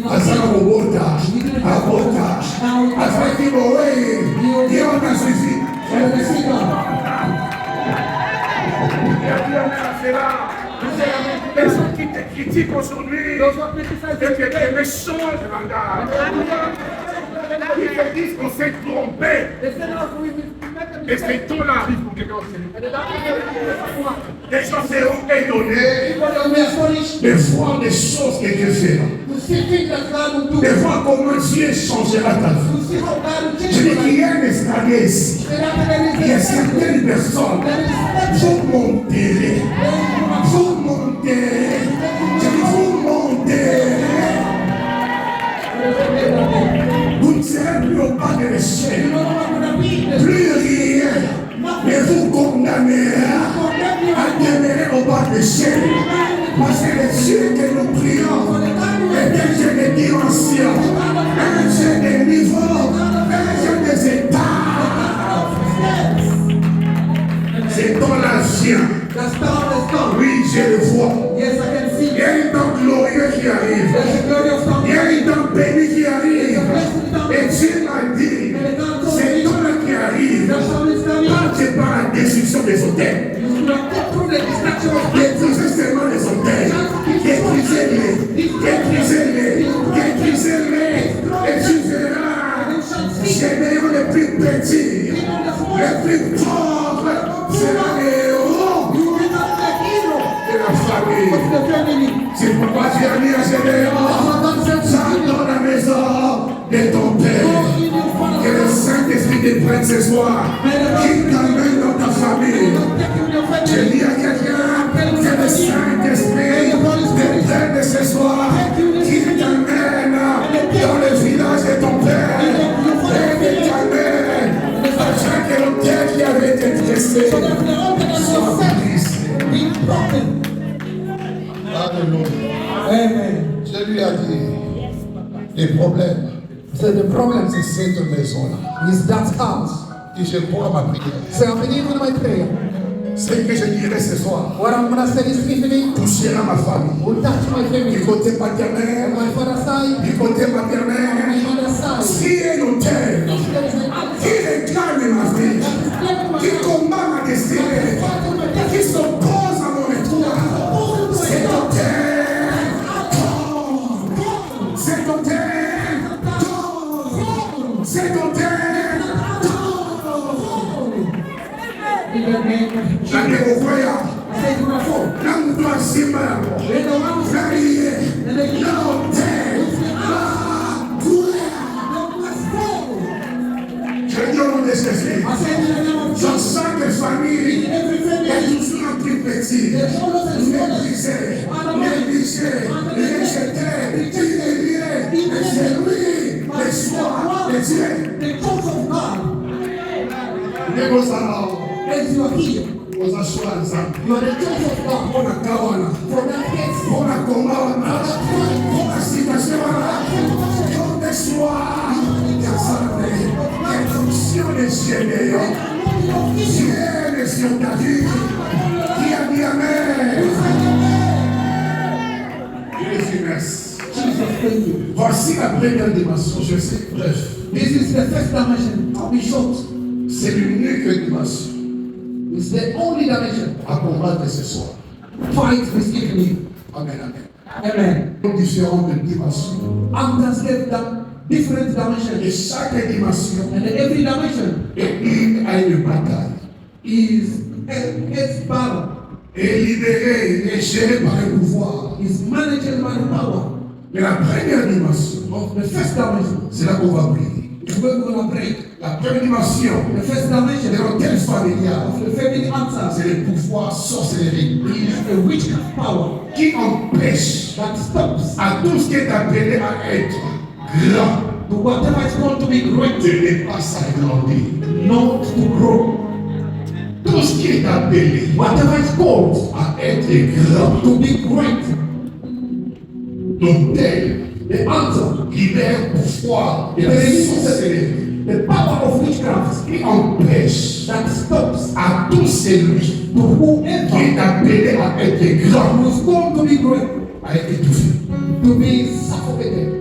Azarobota, Abota, Azaki Bowe, Diona Zizi. And the singer. Les gens qui te critiquent aujourd'hui, et que tu es méchant de langage, ils te disent qu'on s'est trompé. Et ces temps-là arrivent pour quelqu'un. Les gens seront étonnés People will be astonished de voir des choses que Dieu fait là. to see things that God will De do. voir comment Dieu changera ta vie. To see how God will Je change dis your qu'il life. y a un escalier ici. And after there Il y a is a certaines personnes there is qui monteront. condamné à demeurer au bas de péché. Parce que le Dieu que nous prions est un Dieu de dimension, un Dieu de niveau, un Dieu des états. C'est dans l'ancien. The star is gone. Oui, je le vois. Yes, I can see. Il y a un temps glorieux qui arrive. There's a glorious star. Il y a un temps béni qui arrive. Et Dieu m'a dit, c'est toi qui arrive. The sun is coming. Pas par la destruction des hôtels. You will get through the destruction of death. Détruisez seulement les hôtels. Détruisez-les. Détruisez-les. Détruisez-les. Et tu verras. C'est d'ailleurs les plus petits. Les plus pauvres. C'est les héros You will not the hero de la famille. of the family. C'est pourquoi tu as mis à Gédéon. Ça dans la maison de ton Père. Que le Saint-Esprit te prenne ce soir. Qu'il t'amène dans ta famille. Je dis à quelqu'un que le Saint-Esprit te prenne ce soir. Qu'il t'amène dans le village de ton Père. Et qu'il t'amène afin que l'autel qui avait été dressé soit brisé. Be broken. Alléluia. Amen. Je lui ai dit, les problèmes, So the problem c'est cette maison-là. is that house. Et je crois ma prière. So I believe in my prayer. Ce que je dirai ce soir What I'm going to say this evening touchera ma famille. will touch my family. Du côté On paternel, my father's side, du côté on my maternel. mother's side. Si un autel There is an altar qui réclame ma vie, that is claiming my qui life. combat ma destinée, qui s'oppose à mon étoile, cet autel tombe. Cet autel tombe. Cet autel tombe. In the name of Jesus. La découverte. I say to my phone. Nan mtu asima yako. Let the one who Feriye. and the Na hotel. Je dis au nom de Jésus. I say in the name of Dans Jesus. chaque famille, In every il y a family, toujours un plus petit. the shoulders and shoulders. Négligé, rejeté, humilié. Et c'est lui, le choix de Dieu. The court of God. Négociant. As you are here, Oza choix nzambe. you are the choice of God. Mpona ka wana. From that case, Mpona komba wana. Mpona situation wana. Comme des choix. Nzambe. Instruction de Gédéon. Dieu est sur ta vie. Qui a dit Amen. Jésus merci. Jesus, thank you. Voici la première dimension. Je sais, bref. This is the first dimension. I'll be short. C'est l'unique dimension It's the only dimension. à combattre ce soir. Fight this evening. Amen, amen. Amen. Différentes dimensions. I'm just gave them different Et dimensions. chaque dimension And every dimension est une à une bataille. is its battle, Et libérée et gérée par un pouvoir. is managed by the power Mais la première dimension, of the first dimension. c'est là qu'on va prier. Is where we're going to break. La première dimension The first de dimension l'hôtel familial, of the family answers c'est le pouvoir sorcellerie is a witchcraft power qui empêche that stops à tout ce qui est appelé à être grand to whatever is called to be great, de ne pas s'agrandir. not to grow. Tout ce qui est appelé Whatever is called à être grand, to be great, l'hôtel the answer, libère pouvoir de la sorcellerie the power of witchcraft qui empêche that stops à tout celui to qui whoever est appelé à être grand who is called to be great à être étouffé. to be suffocated.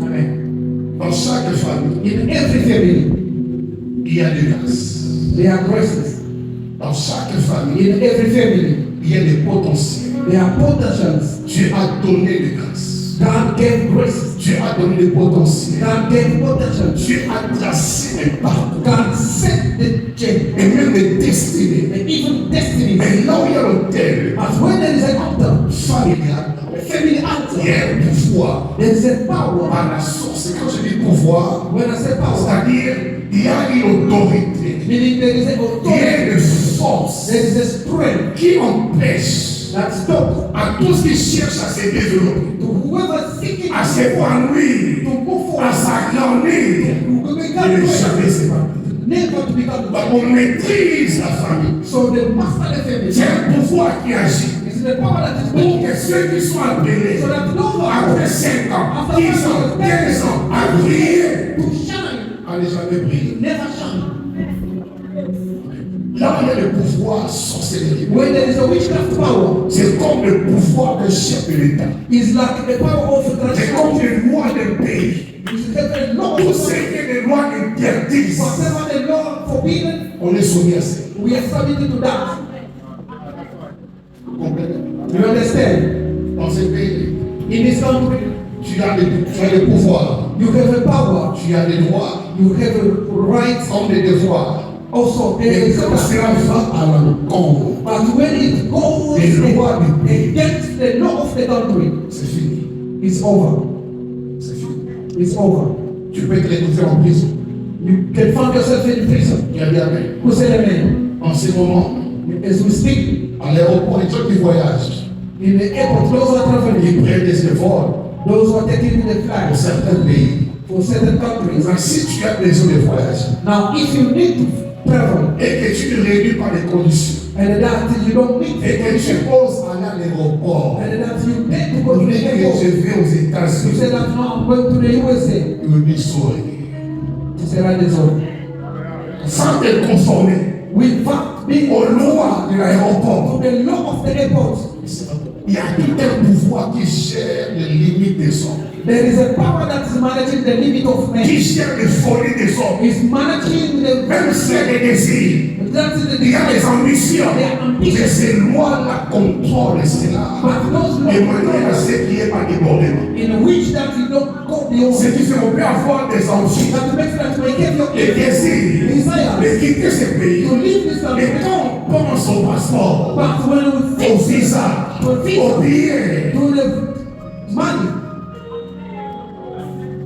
Amen. Dans chaque famille, In every family, il y a des grâces. there are graces. Dans chaque famille, In every family, il y a des potentiels. there are potentials. Dieu a donné des grâces. God gave graces. Dieu a donné des potentiels. God gave potentials. Dieu a tracé des parcours God set the chain et même des destinées. and even destinies. Mais là où il y a l'autel But when there is an altar, familial, a family il y altar, a un pouvoir there is a power. par la source. Et quand je dis pouvoir, When I say power, c'est-à-dire il y a une autorité, meaning there is an il y a authority, une force there is a strength qui empêche that stops à tous qui cherchent à se développer, to whoever seeking à s'épanouir, to go à forward, s'agrandir, to de become ne great, jamais s'épanouir. never to become Bah, on maîtrise la famille. So the master the family. C'est un pouvoir qui agit. It's the power that is Pour working. que ceux qui sont appelés So that those après 5 ans, 10 ans, 15 ans à prier, to shine, n'allez jamais prier. never shine. Là où il y a le pouvoir sorcellerie, When there is a witchcraft power, c'est comme le pouvoir d'un chef de l'État. it's like the power of a C'est comme transition. les lois d'un pays. It's the law Tout of ce que les lois interdisent, whatever the law forbidden, on est soumis à ça. we are submitted to that. Vous comprenez? You understand? Dans ce pays, In this country, tu as le pouvoir, you have a power, tu as des droits, you have a right. comme des devoirs. Also, there Et is a quand cela va à l'encontre, but when it goes Les lois du pays, against the law of the country, c'est fini. it's over. C'est fini. It's over. Tu peux te retrouver en prison. You can find yourself in prison. Il y a bien même. Who's the man? En ce moment, As we speak, à l'aéroport, les gens qui voyagent, in the airport, those who are traveling, ils prennent des efforts those who are taking the pour flight certains pays. for certain countries. Mais si tu as besoin de voyage Now, if you need to travel et que tu ne réunis pas les conditions and that you don't meet et the que tu condition, oses aller à l'aéroport, and that you need to go on to dit the que airport, je vais aux you say États-Unis, that no, I'm going to the USA. il me sourit. Tu seras désolé. Sans te conformer Without being aux lois de l'aéroport, to the law of the airport, il y a tout un pouvoir qui gère les limites des hommes, there is a power that is managing the limit of qui man. gère les folies des hommes. Is managing the Même s'il y a des désirs, that's the il y a des ambitions, Their mais ambition. ces lois-là contrôlent cela. But those De laws manière à ce qu'il n'y ait pas de débordement. in which that you don't go beyond. Ce qui fait qu'on peut avoir des ambitions, That makes that may give your des désirs, desire de quitter ce pays. to leave this Et country. quand on pense au passeport, But when we au think visa, au billet, to the money,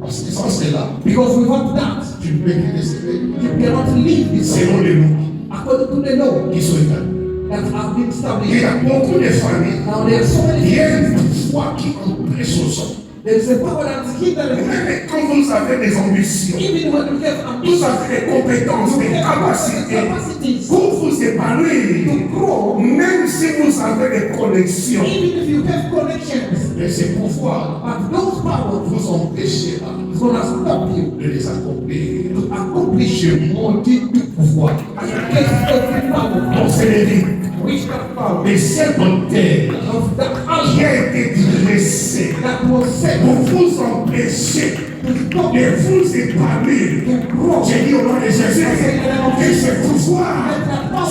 parce que sans cela, because without that, tu ne peux quitter ce pays. you cannot leave this Selon country. les lois According to the law qui sont établies. that have been Il y established. a beaucoup de familles, Now there are so many il y a things. une foi qui empêche aux hommes. There is a power that's hidden. Même quand vous avez des ambitions, Even when you have vous ambition, avez des compétences, des capacités capacities pour vous épanouir, to grow, même si vous avez des connexions, even if you have connections, mais ces pouvoirs but those powers vous empêchera is gonna stop you de les accomplir. to accomplish Je maudis tout pouvoir. against every power, Donc c'est les vies witchcraft power des sédentaires of that qui altar a été dressé that was set pour vous empêcher to stop de you vous épanouir. to grow. J'ai dit au nom de Jésus que ce pouvoir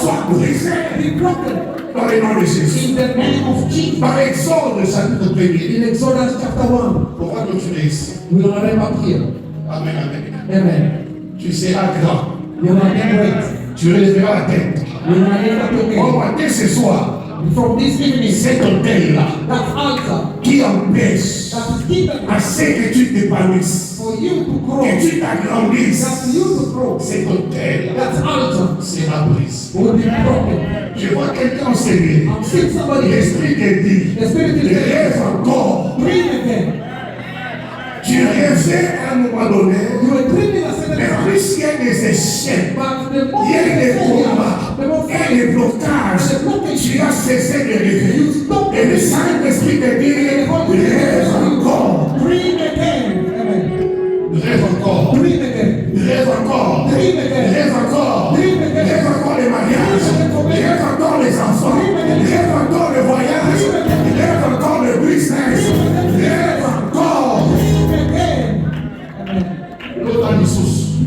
soit brisé Be broken dans le nom de Jésus. in the name of Jesus. Par Exode chapitre 1er, In Exodus chapter 1, on va continuer ici. we're gonna wrap up here. Amen, amen. Amen. Tu seras grand. You're gonna be great. Tu relèveras la tête. You're gonna lift up your On head. va dès ce soir, From this evening, cet autel-là that altar qui empêche that is given à ce que tu t'épanouisses, for you to grow, que tu t'agrandisses, that's you to grow, cet autel that altar sera brisé. will be broken. Je vois quelqu'un enseigner. I'm seeing somebody, L'Esprit te dit, the Spirit is there, rêve encore. dream again. Tu rêvais à un moment donné, You were dreaming a certain mais time, plus il y a des échecs, but the more il y a des combats, the more il y a des blocages, tu as cessé de rêver. you stop Et le Saint-Esprit te dit, rêve encore, dream again. Amen. rêve encore, Dream again. rêve encore, Dream again. rêve encore, Dream again. rêve encore les mariages, rêve encore les enfants, rêve encore le voyage, rêve encore le business, rêve encore. Dream again. Amen. L'autre Nissus,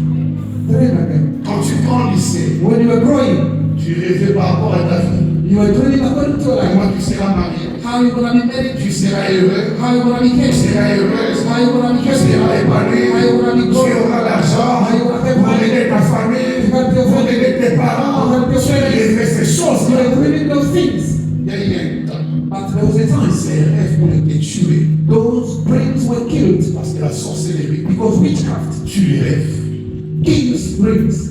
Dream again. quand tu grandissais, When you were growing, tu rêvais par rapport à ta vie. you were dreaming according to your life. Comment tu seras marié, How you gonna be married? tu seras heureux, How you gonna be tu cared? seras heureuse, How you gonna be tu cared? seras épanoui, tu auras l'argent pour aider ta famille, pour aider tes parents, tu rêvais ces You choses-là. were dreaming those things. Il y a eu un temps, But there was a time ces rêves ont été tués those dreams were killed parce que la sorcellerie because witchcraft tue les rêves. kills dreams.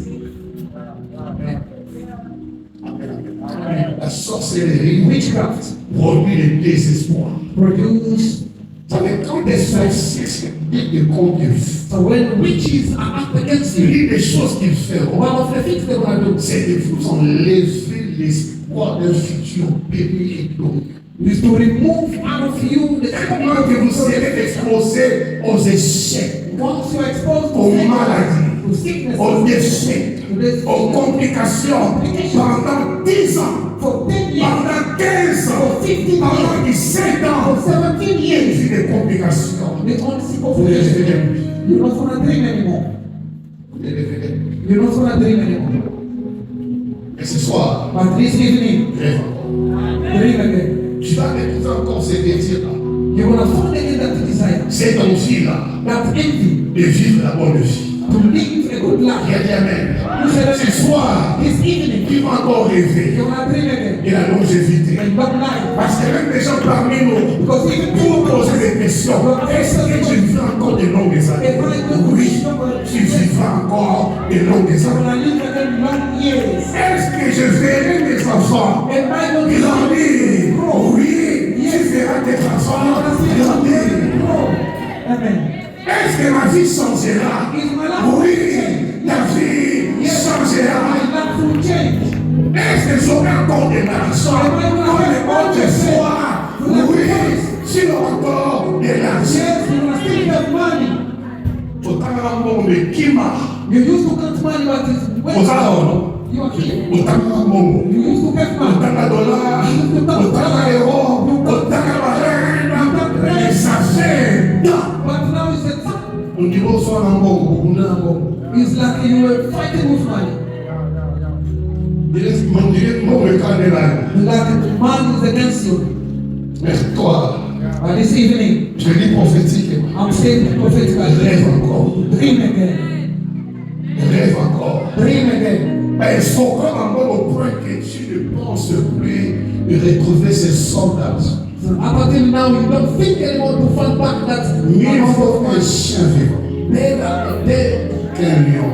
La sorcellerie Witchcraft produit le désespoir. produce Ça fait quand des sorciers il te compte de vie. So when witches are up against you, L'une des choses qu'ils feront, one of the things they're going to do c'est de vous enlever l'espoir d'un futur béni et glorieux. is to remove out of you the Comment que vous serez exposé aux échecs, once you're exposed aux to maladies, to sickness, aux décès, to this, aux complications pendant 10 ans, for 10 years, pendant 15 ans, for 15 pendant years, 17 for ans, 17 il years, y a des complications. the only sick of Vous ne you. devenez plus. You're not going to dream anymore. Vous ne devenez plus. You're not going to dream anymore. Et ce soir, But this evening, rêve encore. dream again. Tu vas retrouver encore ces désirs-là, You're going to find again that desire, cette envie-là that envy, de vivre la bonne vie. to live a good Il y life. a des amen. Ce soir, This evening, tu vas encore rêver you're going to dream again. de la longévité. And long life. Parce que même les gens parmi nous, Because even pour people poser des questions, est-ce que tu vis encore de longues années? Oui, tu vivras encore de longues you're années. going to live again long years. Est-ce que je verrai mes enfants And my God is grandir? Oui, tu verras tes enfants grandir. Amen. Est-ce que ma vie changera? Is my life Oui, ta vie changera. my life will change? Est-ce que j'aurai encore des narrations comme les autres fois? Oui, j'ai encore de l'argent. Yes, you're going to still have money. Otanga mbongo kima, You used to count money, but it's ozala ono. you are here. Otanga mbongo, You used to get money. otanga dollar, otanga euro, otanga barenda, et ça fait tant. But now it's a time. On dit bonsoir na mbongo, kuna na mbongo. It's like you were fighting with money. On dirait mbongo ekandela. Like money is against you. Mais toi, But this evening, je dis prophétiquement, I'm saying prophetically, rêve encore, dream again. rêve encore. Dream again. Mais il faut comme un moment au point que tu ne penses plus de retrouver ces sommes d'argent. So up until now, you don't think anymore to find back that Mieux amount vaut of un money. chien vivant qu'un lion.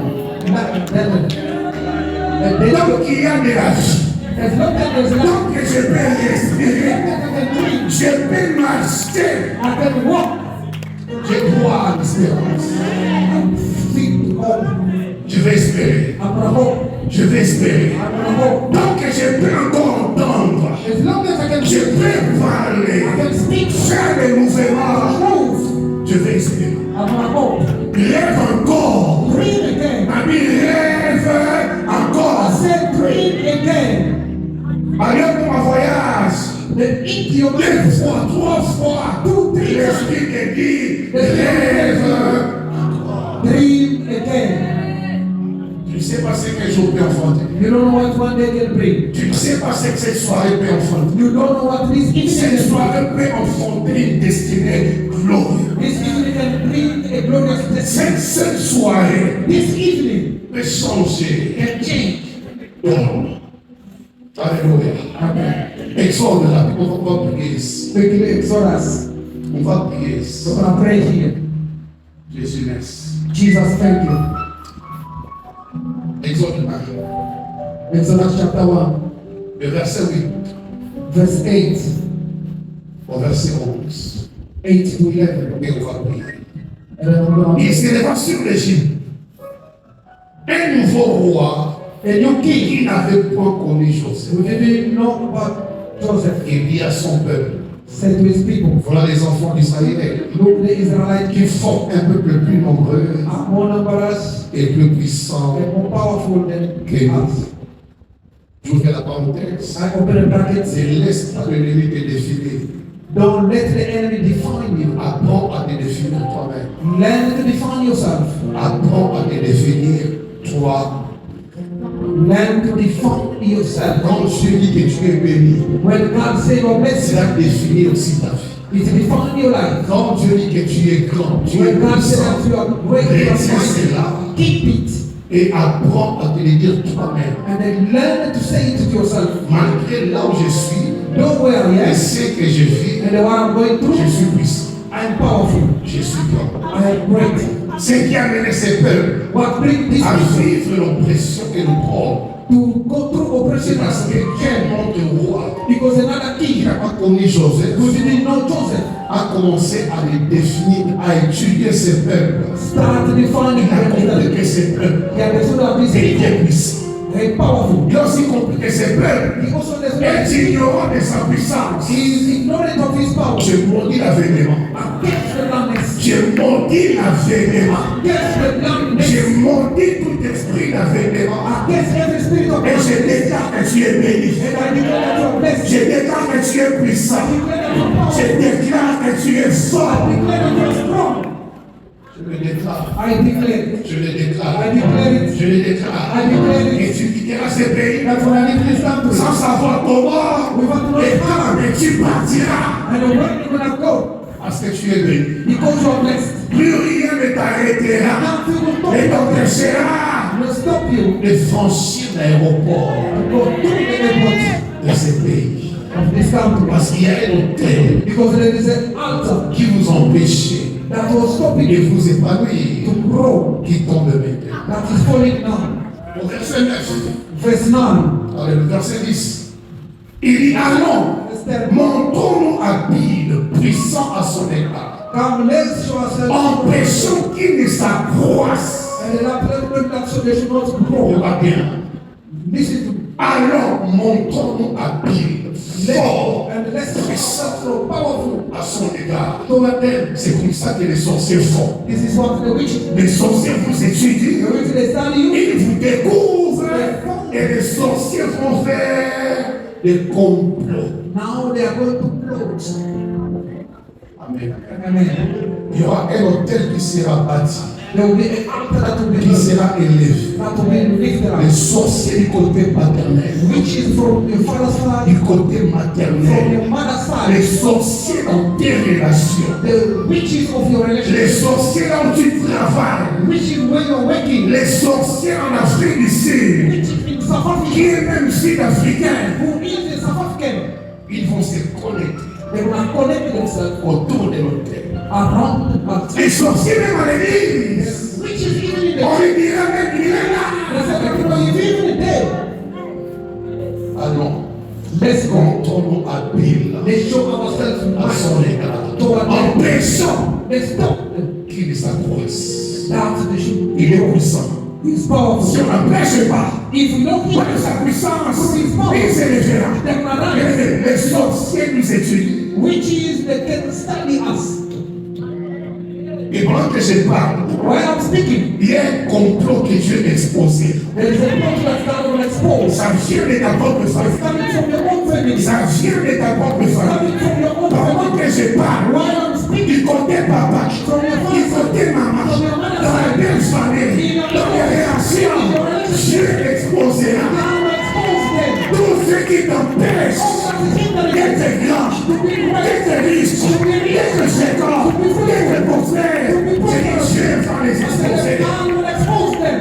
Donc il y a de la vie. As long as there's life, Donc je peux respirer. I can dream. Je peux marcher. I can walk. Je crois en l'espérance. And think of Je vais espérer. Abraham. Je vais espérer. Abraham. Donc je peux encore entendre. As long as I can Je peux parler. I can speak. Faire des mouvements. Move. Je vais espérer. Abraham. Rêve encore. Dream again. Ami, rêve I encore. said dream again. Allez pour un voyage. Then into your Deux mind. fois, trois fois. L'esprit te dit, rêve encore. Dream again. Tu ne sais pas ce que je peux enfanter. You don't know what one day can bring. Tu ne sais pas ce que cette soirée peut enfanter. You don't know what this evening Cette can bring. soirée peut enfanter une destinée glorieuse. This evening can bring a glorious destiny. Cette soirée This evening peut changer. can change. Oh. Alléluia. Amen. Exode là, on va prier ici. Quickly, Exodus. On va prier ici. We're going to pray here. Jésus merci. Jesus, thank you. Exode 1, Exodus chapter 1, le verset 8 verse 8, au verset 11. 8 to 11. Et on va prier. And then we're going Il s'éleva sur l'Égypte un nouveau roi to... A new king. qui n'avait point connu Joseph. We didn't know about Joseph. Il dit à son peuple, Said to his people, voilà les enfants d'Israël look, the Israelites qui font un peuple plus nombreux are more numerous et plus puissants and more powerful than que us. nous. J'ouvre la parenthèse. I open the brackets. Et laisse pas l'ennemi te définir. Don't let the enemy define you. Apprends à te définir toi-même. Learn to define yourself. Apprends à te définir toi. Learn to define yourself. Quand Dieu dit que tu es béni, When God says you're blessed, cela définit aussi ta vie. it defines your life. Quand Dieu dit que tu es grand, tu es When God says puissant, that you are great, you are retiens mighty, cela keep it. et apprends à te le dire toi-même. And then learn to say it to yourself. Malgré là où je suis, Don't worry, et yes. ce que je vis, And what I'm going je through, suis puissant, I am powerful. je suis grand. I am great. Ce qui a mené ces peuples What brings this à people vivre l'oppression et l'opprobre, to go through c'est oppression parce que quel nom de roi because another qui king n'a pas connu Joseph who didn't know Joseph a commencé à les définir, à étudier ces peuples. Start defining Il a compris them. que ces peuples He understood that this étaient people puissants. are powerful. Il a aussi compris que ces peuples He also est understood ignorant de sa puissance. he is ignorant of his power. J'ai maudit l'avènement. Against the blindness. J'ai maudit l'avènement. Against the blindness. J'ai maudit tout esprit d'avènement. Against every spirit of Et je blindness. déclare que tu es béni. And I declare that you are blessed. Je déclare que tu es puissant. I declare that you are powerful. Je déclare que tu es fort. I declare that you are strong. Je le déclare. I declare it. Je le déclare. I declare it. Je le déclare. I declare it. Et tu quitteras ce pays That's when I leave this country. sans savoir comment et quand, mais tu partiras. And when you're gonna go, Parce que tu es béni. because you are blessed. Plus rien ne t'arrêtera. Nothing will stop Et you. t'empêchera Will stop you de franchir l'aéroport to go to the airport de ce pays. of this country. Parce qu'il y a un hôtel Because there is an altar qui vous empêche that was stopping de you vous épanouir, to grow, qui tombe maintenant. that is falling now. Au verset 9, Verse 9. dans le verset 10, il dit allons, montrons-nous habiles, puissants à son égard, Come, let's show ourselves. empêchons qu'il ne s'accroisse. And then after that, so they should not On grow. va bien. Listen to me. Allons, montrons-nous habiles, forts And let's show ourselves so powerful à son égard. toward them. C'est comme ça que les sorciers font. This is what the witches do. Les sorciers vous étudient, The witches, they study you. ils vous découvrent, et les sorciers vont faire des complots. Now they are going to plot. Amen. Amen. Il y aura un hôtel qui sera bâti, There will be an altar that will be qui built, sera élevé. that will be lifted Les up. sorciers du côté paternel, Witches from your father's du side, côté from maternel, your mother's les side, sorciers dans tes relations, the witches of your les relationship, sorciers là où tu travailles, witches where you're working, les sorciers en Afrique du Sud, witches in South qui Africa, est même sud-africain, who is in South African, ils vont se connecter they will connect themselves autour de l'hôtel. around the altar. Les sorciers même à l'église, Witches even in the on lui dira même il est they là. say that you know you even dead. Allons, Let's go. montrons-nous habiles Let's show ourselves à son mighty égard, toward them. empêchons Let's stop them. qu'il ne s'accroisse. That they should. Il est puissant. He's Si powerful. on n'empêche pas, If we don't par hear sa puissance, He's powerful. il s'élèvera. Then we are Les sorciers nous étudient. witches that can study us. Et pendant que je parle, While I'm speaking, il y a un complot que Dieu a exposé. there is a plot that's going to expose. Ça vient de ta propre It's famille. coming from your own family. Ça vient de ta propre It's famille. coming from your own Pendant family. que je parle, While I'm speaking, du côté papa, from your du father's côté maman, dans la belle famille, dans les réactions, Dieu exposera now expose them. tout ce qui t'empêche d'être grand, d'être riche, d'être géant, d'être prophète. C'est Dieu va les exposer. God will expose them.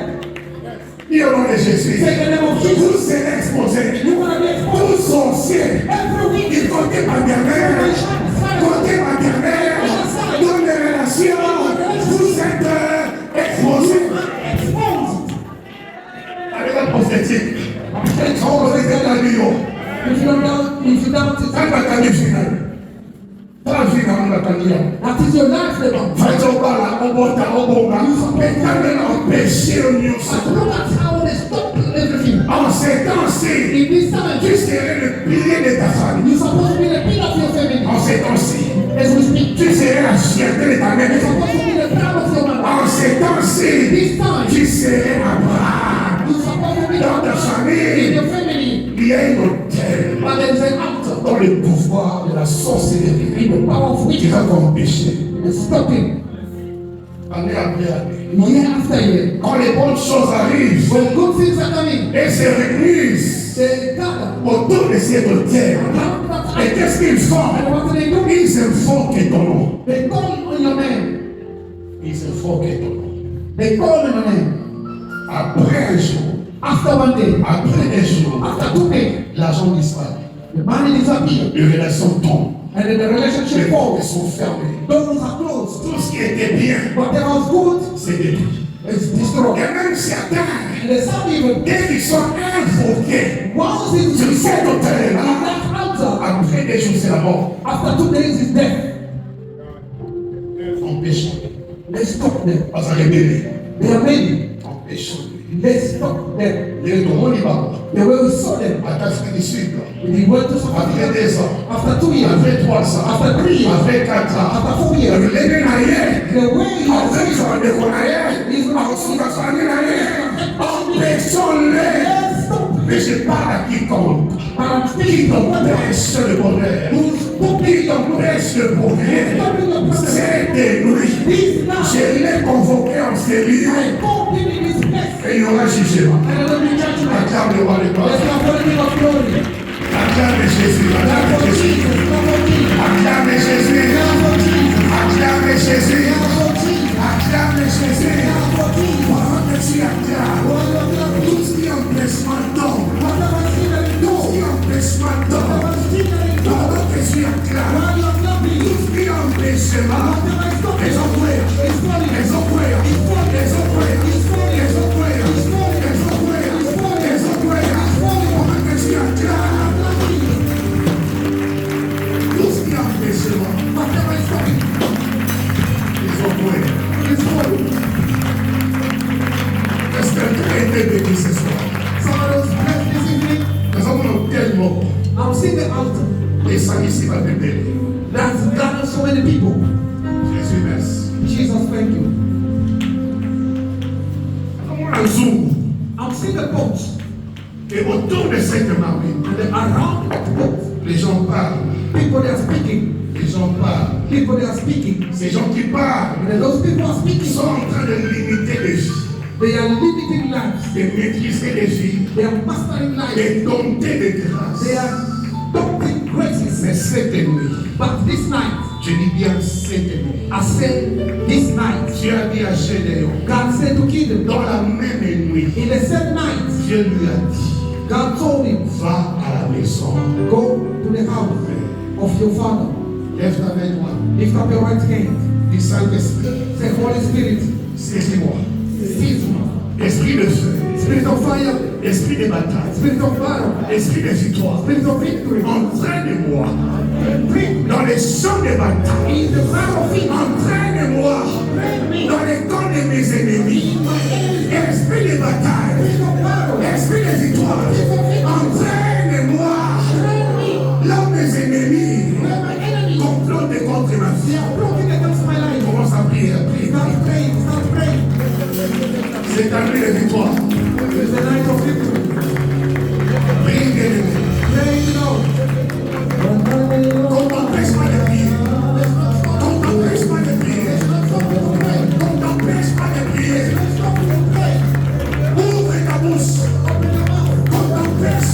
Dis au nom de Jésus. Say the name of Tout Jesus. c'est exposé. You're going to be exposed. Tout sorcier. Every week. Du côté maternel, côté maternel, dans les relations, vous êtes exposés. Exposed. Avec la prophétique, on va faire la bio. If you doubt it, Quand la canne finale, la vie dans la canne. that is your life, the Lord. Faites pas la obota, obota. Mais quand elle empêche le mieux, Look at how they stop everything. en ces temps-ci, In this time, tu serais le pilier de ta famille. you're supposed to be the pillar of your family. En ces temps-ci, As we speak, tu serais la fierté de ta you're mère. supposed to be the crown of your mother. En ces temps-ci, This time, tu serais Abraham. you're supposed to be Dans ta the in famille, your family. il y a un hôtel But there is an altar. dans le pouvoir de la sorcellerie In the power of qui witches va t'empêcher. and stopping Année après année. year after year. Quand les bonnes choses arrivent, When good things are coming, elles se réunissent they gather autour de cet hôtel. around that Et altar. qu'est-ce qu'ils font? And what do? Ils invoquent ton nom. They call on your name. Ils invoquent ton nom. They call on your name. Après un jour, After one day, après un jour, after 2 days, l'argent disparaît. the money disappears. Les relations tombent. And then the Les relationship portes falls. sont fermées. Doors are closed. Tout ce qui était bien, Whatever was good c'est détruit. is destroyed. Et même certains, And there's some even dès qu'ils sont invoqués once it's sur cet in hôtel-là, that altar, après des jours, c'est la mort. after 2 days is death. Empêchons-les. Let's stop them. Pas à révéler. They are many. Empêchons-les. Let's stop them. Les droits, ils vont. The way we saw them. À Afrique du Sud. We went to South Après Africa. 2 ans. After 2 years. Après 3 ans. After 3 years. Après 4 ans. After 4 years. Le lever n'ailleurs. The way he En has fait, ils ont des connaissances. is Ensuite, on s'en est ailleurs. Empêchons-les. Let's stop. Mais je parle à quiconque. Qui t'empêche le bonheur. Qui t'empêche le progrès. C'est de nuit. Je l'ai convoqué en série. Go give me this place. Et il y aura jugement. And let me judge you. Acclame le roi des Let's gloires. not for the King of glory. Acclame Jésus. Acclame Not for Jésus. Jesus. Not for Jesus. Acclame Jésus. Not for Jesus. Acclame Jésus. Not for Jesus. Acclame Jésus. Not for Jesus. Pendant que tu acclames, tout ce qui empêche maintenant, Whatever sin that you tout ce do. qui empêche maintenant, Whatever sin that you do. pendant que tu acclames, While you are clapping. tout ce qui empêche maintenant, Whatever is stopping. les employeurs, It's falling. les employeurs, les employeurs, les employeurs, les employeurs, les employeurs, pendant que tu acclames, tout ce qui empêche maintenant, Whatever is stopping. les employeurs. It's falling. Est-ce que tu as été béni ce soir? Somebody was blessed this evening. Nous avons tellement I'm seeing the altar. les saints ici va te bénir. That's gathered so many people. Jésus merci. Jesus, thank you. Un jour, I'm seeing the boats. et autour de cette marine, And then around the boat, les gens parlent, people they are speaking. les gens parlent. People they are speaking. Ces gens qui parlent And then those people are speaking. sont en train de limiter les vies, They are limiting lives. de maîtriser les vies, They are mastering lives. de dompter les They grâces. are doubting graces. Mais cette nuit, But this night, je dis bien cette nuit, I said this night, Dieu a dit à Gédéon, God said to kill them. dans la même nuit, In the same night, Dieu lui a dit, God told him, va à la maison, go to the house of your father. lève ta main droite, Lift up your right hand. dis Saint-Esprit, Say, Holy Spirit, saisis-moi, seize me. esprit de feu, Spirit of fire, esprit de bataille, spirit of battle, esprit de victoire, spirit of victory. entraîne-moi Bring dans les champs de bataille, in the battlefield. entraîne-moi Bring me dans les camps de mes ennemis, esprit de bataille, spirit of battle. esprit de victoire, entraîne-moi là où mes ennemis Where my enemy complotent contre ma they vie. are broken against my life. Commence à prier, prie, Start prie. praying, start praying. C'est ta nuit de victoire. It's the night of victory. Prie, bien-aimé. Pray it out. Qu'on t'empêche pas de prier. Qu'on t'empêche pas de prier. Qu'on t'empêche pas de prier. Ouvre ta bouche. Qu'on t'empêche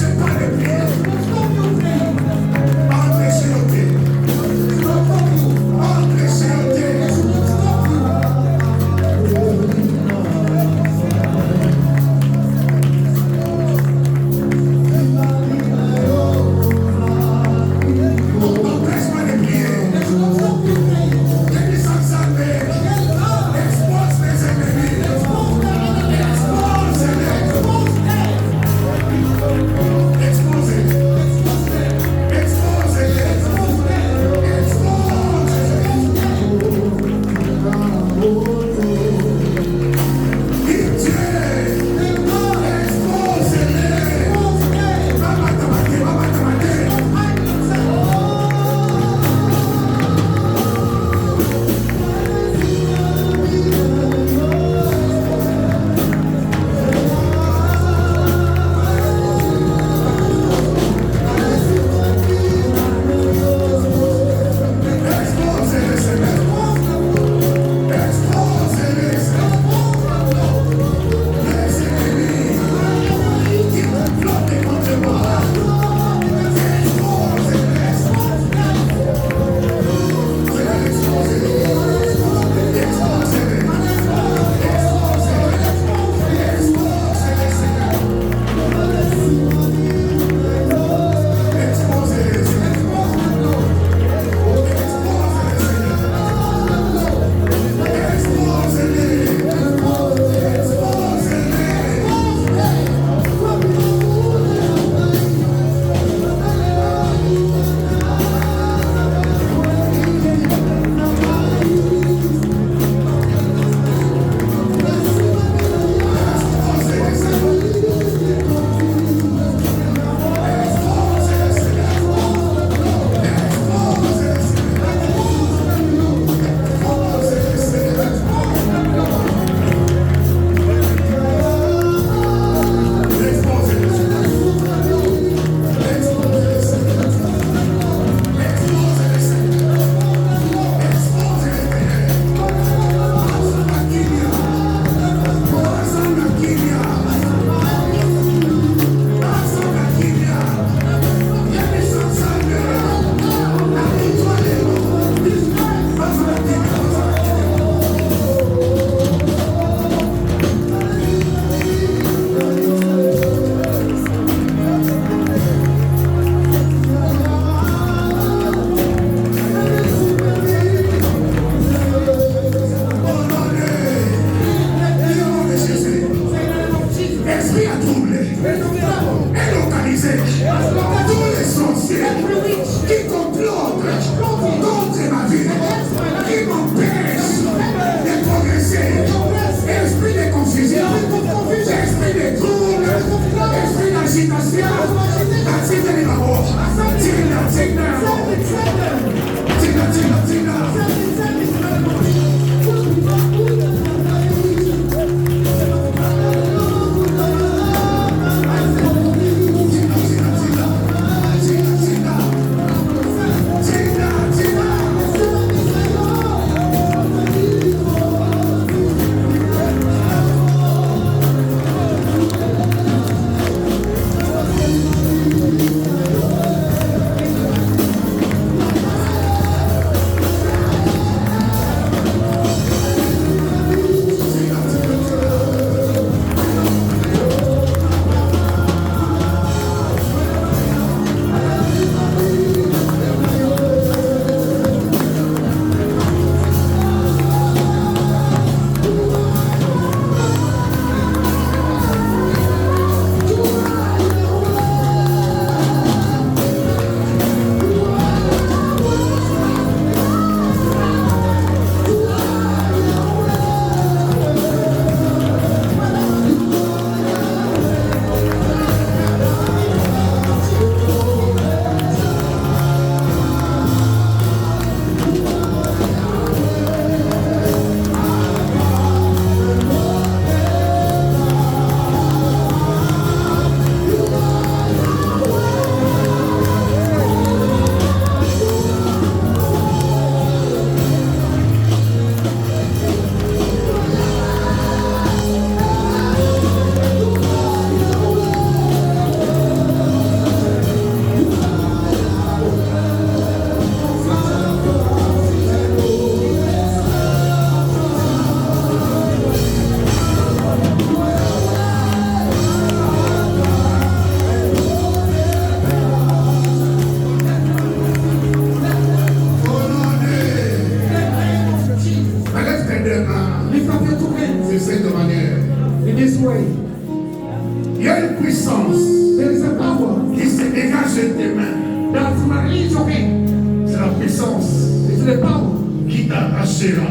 puissance It's the power qui t'attachera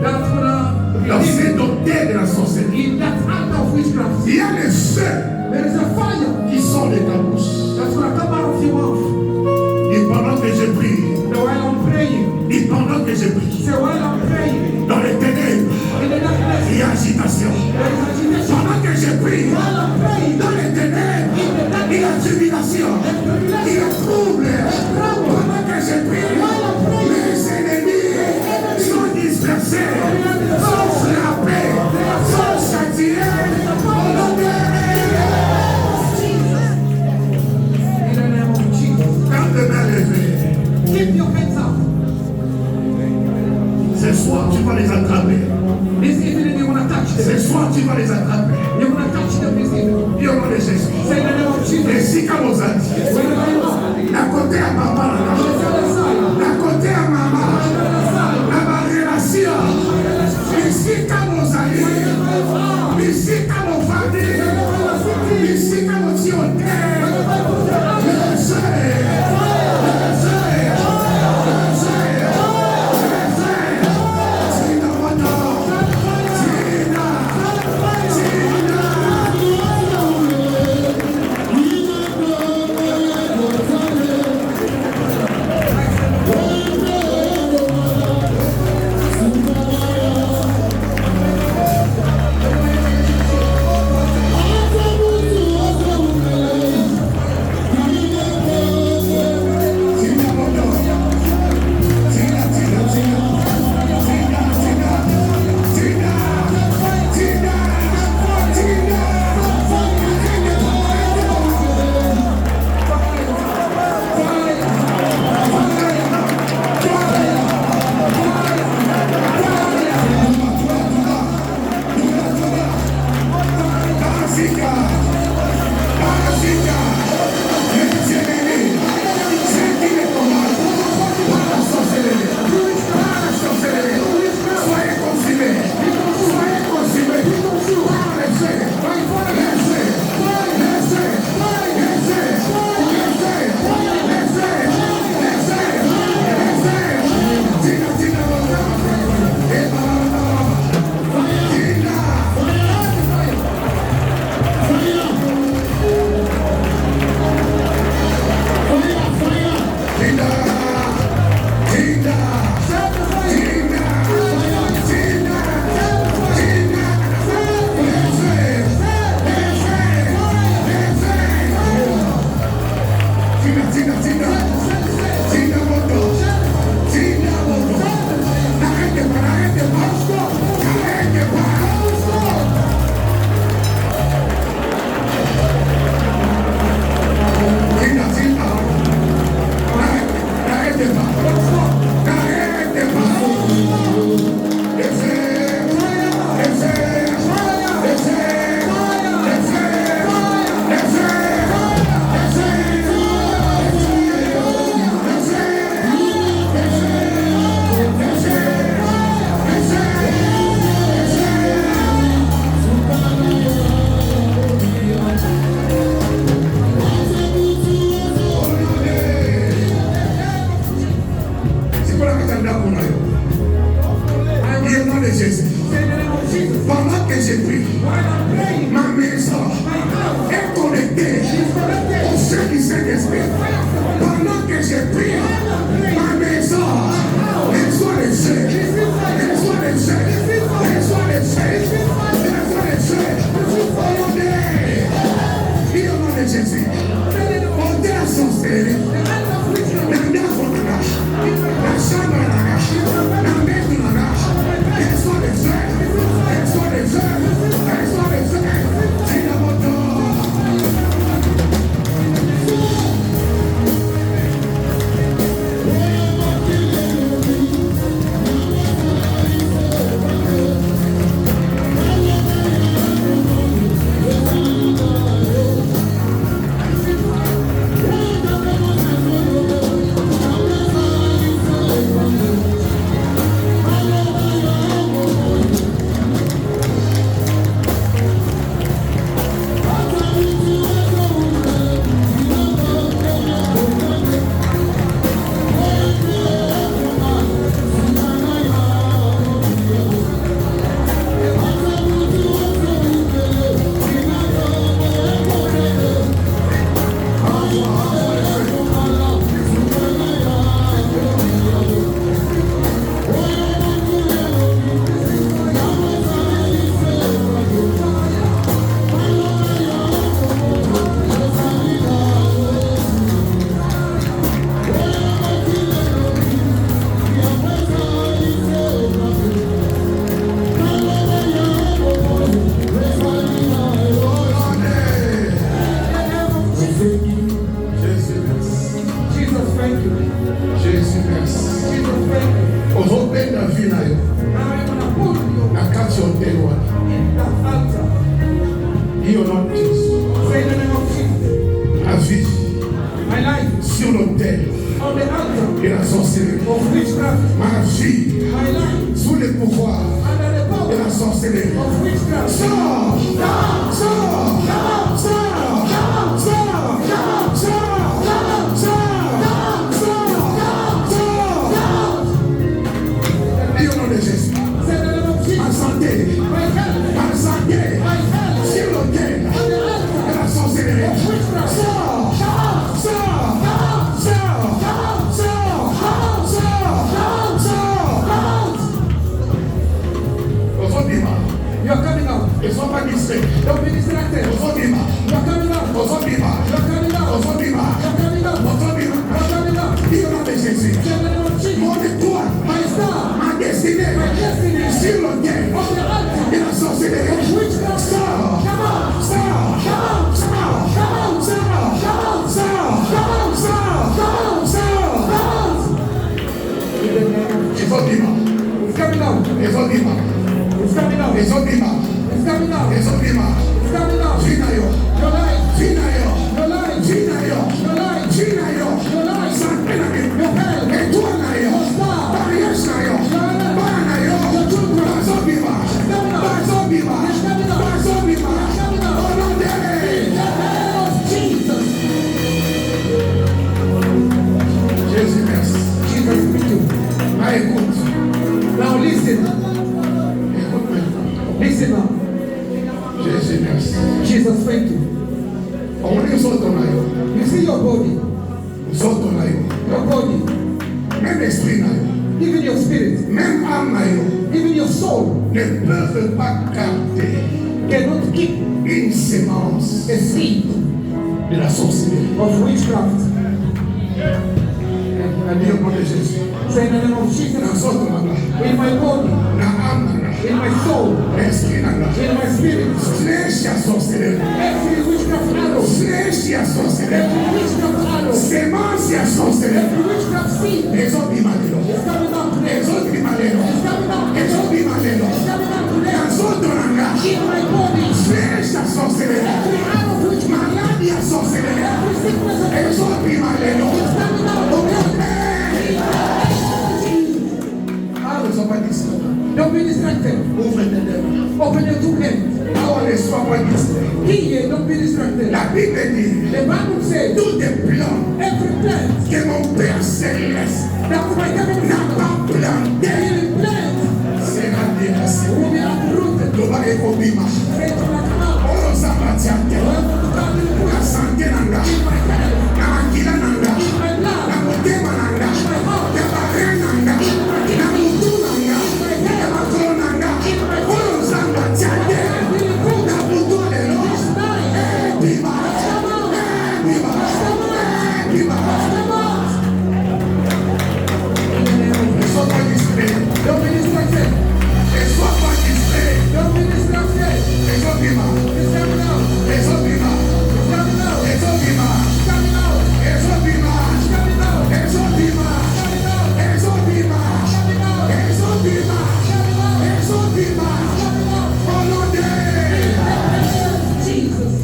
that's gonna dans ces dotés de la sorcellerie. in that act of witchcraft. Il y a les feux There is a fire qui sortent de ta bouche. that's gonna come out of your mouth. Et pendant que je prie, So while I'm praying, et pendant que je prie, say while I'm praying, dans les ténèbres, in the darkness, il y a agitation. there is agitation. Pendant que je prie, While I'm praying, dans les ténèbres, il y a tribulation, il y a trouble. Pendant que je prie, les ennemis sont dispersés, sont frappés, sont châtiés. Au nom de in the name of Jesus. quand de main levée, Keep your hands up. ce soir tu vas les attraper. This evening you wanna touch Ce them. soir tu vas les attraper. You wanna touch them this evening. Au nom de Jésus. Say in the name of Jesus. Et si comme aux Antilles, Wherever you are, à côté à maman, on the other side, à côté à maman, on the other side. à ma relation, ici comme aux amis, ici comme aux familles, ici comme aux tionnaires, sur l'autel on the altar de la sorcellerie. of witchcraft, Ma vie my life sous le pouvoir under the de power la sorcellerie. of witchcraft. Sors! Sors! Sors! Sors! Sors! Et au nom de Jésus, Say the name of Jesus. ma santé, My health, ma santé, my health, sur l'autel on the altar de la sorcellerie. of witchcraft. Sors! Sors! Sors! Sors! Sors! Sors! Ozobima, You are coming out. ne sois pas distrait. Don't be distracted. Ozobima, You are coming out. Ozobima, You are coming out. Ozobima, You are coming out. Ozobima. You are coming out. Dis au nom de Jésus, Say the name of Jesus. mon étoile, My star, ma destinée, my destiny, sur l'autel on the altar de la sorcellerie. of witchcraft. Sors! Come on. Sors! Sors! Sors! Sors! Sors! Sors! In the name of Ozobima, It's coming out. Ozobima, It's coming out. Ozobima, It's coming out. Ozobima. It's coming out. Vinayo, Your life. vinayo, Your life. vinayo, Your life. vinayo. Your life. Santé na Your yo. health. Étoile na yo. Your star. Mariage na yo. Bana na yo. Bazobima. Bazobima. Bazobima. Au nom de Jesus. Jésus, merci. Jesus, thank you. Ah, écoute. Now listen. Écoute maintenant. Listen now. Jésus, merci. Jesus, thank you. On est soto na yo. You see your body. Soto na yo. Your body. Même esprit na yo. Even your spirit. Même âme na yo. Even your soul Ne peuvent pas capter cannot keep une sémence a seed de la sorcellerie. of witchcraft. Dis au nom de Jésus. Say in the name of Na Jesus. soto na nga. In my body. Na âme na nga. In my soul. Esprit na nga. In my spirit. Flèche ya sorcellerie. Every witchcraft arrow. Flèche ya sorcellerie. Every witchcraft arrow. Sémence ya sorcellerie. Every witchcraft seed Ezobima lelo. is coming out today. Ezobima lelo. It's coming out. Ezobima lelo. It's coming out today. Na soto na nga. In my body. Flèche ya sorcellerie. Every arrow of witchcraft. Maladie ya sorcellerie. Every sickness of Ezobima lelo. It's coming out Au today. nom de- Ah, ne sois pas distrait. Don't be distracted. Ouvre tes lèvres. Open your two hands. Ah, ne sois pas distrait. Here, don't be distracted. La Bible dit, The Bible says tous les plans every plant que mon Père céleste that my heavenly n'a Father pas planté will plant sera délaissé. will be uprooted. Loba ekobima. Faith will not come out. Oyo nzambe atia te. Whoever the God will put Na sante na nga, in my health, na makila na nga, in my na blood, motema na nga, na bare na nga, na mutu na nga, na makolo na nga. Oyo nzambe atia te. Na butu lelo. Bima. Bima. Bima. Ne sois pas distrait. don't be distracted. Ne sois pas distrait. Don't be distracted. Ezobima. It's coming out. Ezobima. It's coming out. Ezobima. It's coming out. Ezobima. It's coming out. Ezobima. It's coming out. Ezobima. It's coming out. Ezobima. It's coming out. Ezobima. It's coming out. Au nom de Jesus.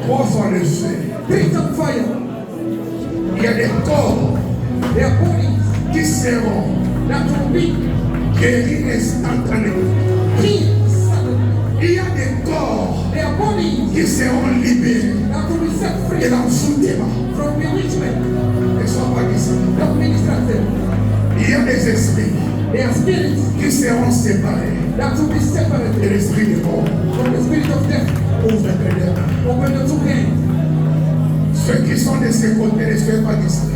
Reçois le feu. Pick up fire. Il y a des corps Their bodies qui seront that will be guéris instantanément. healed suddenly. Il y a des corps Their bodies qui seront libérés that will be set de free l'envoûtement. from bewitchment. Ne sois pas distrait. Don't be distracted. Il y a des esprits Their spirits qui seront séparés that will be de separated l'esprit de mort. from the spirit of death. Ouvre tes lèvres. Open your two hands. Ceux qui sont de ce côté, ne soyez pas distraits.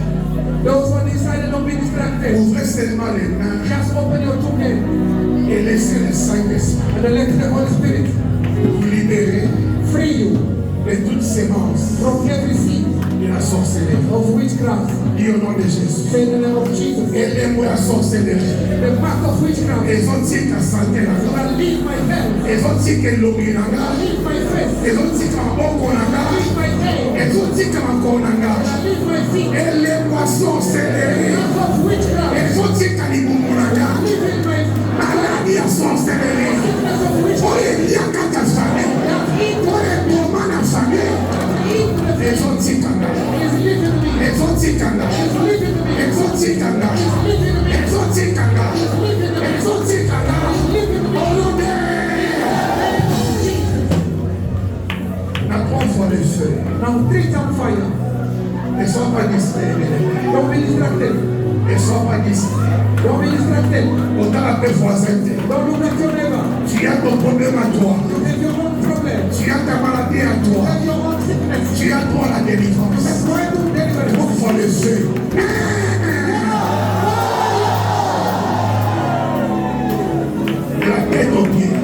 Those on this side, don't be distracted. Ouvrez seulement les mains Just open your two hands et laissez le Saint-Esprit and then let the Holy Spirit vous libérer free you de toute sémence from every seed de la sorcellerie. of witchcraft. Dis au nom de Jésus. Say in the name of Jesus. Et les mots la sorcellerie. The mark of witchcraft Les autres qui ont santé la vie. that leave my health, Les autres qui ont l'oublié la that vie. leave my face, Les autres qui ont beaucoup la that vie. leave my hair, Les autres qui ont encore la vie. that leave my feet. Et les poissons sorcellerie. Mark of witchcraft Les autres qui ont l'iboumu la that vie. leave in my Maladie à sorcellerie. sickness of witchcraft Oye, il y a qu'à famille. that eat Oye, comment la famille. eat the Les autres qui ont is living me. les autres qui exoticanga, exoticanga, exoticanga, exoticanga. Na trois les feux. Now 3 times fire. Ne sois pas distrait. Don't be distracted. Ne sois pas distrait. Don't be distracted. Autant la paix voisin. Don't look at your neighbor. Tu as ton problème à toi. You have your own problem. Tu as ta maladie à You toi. have your own sickness. Tu as toi la délivrance. That's why you deliver. Ouvre les yeux. De la tête aux pieds.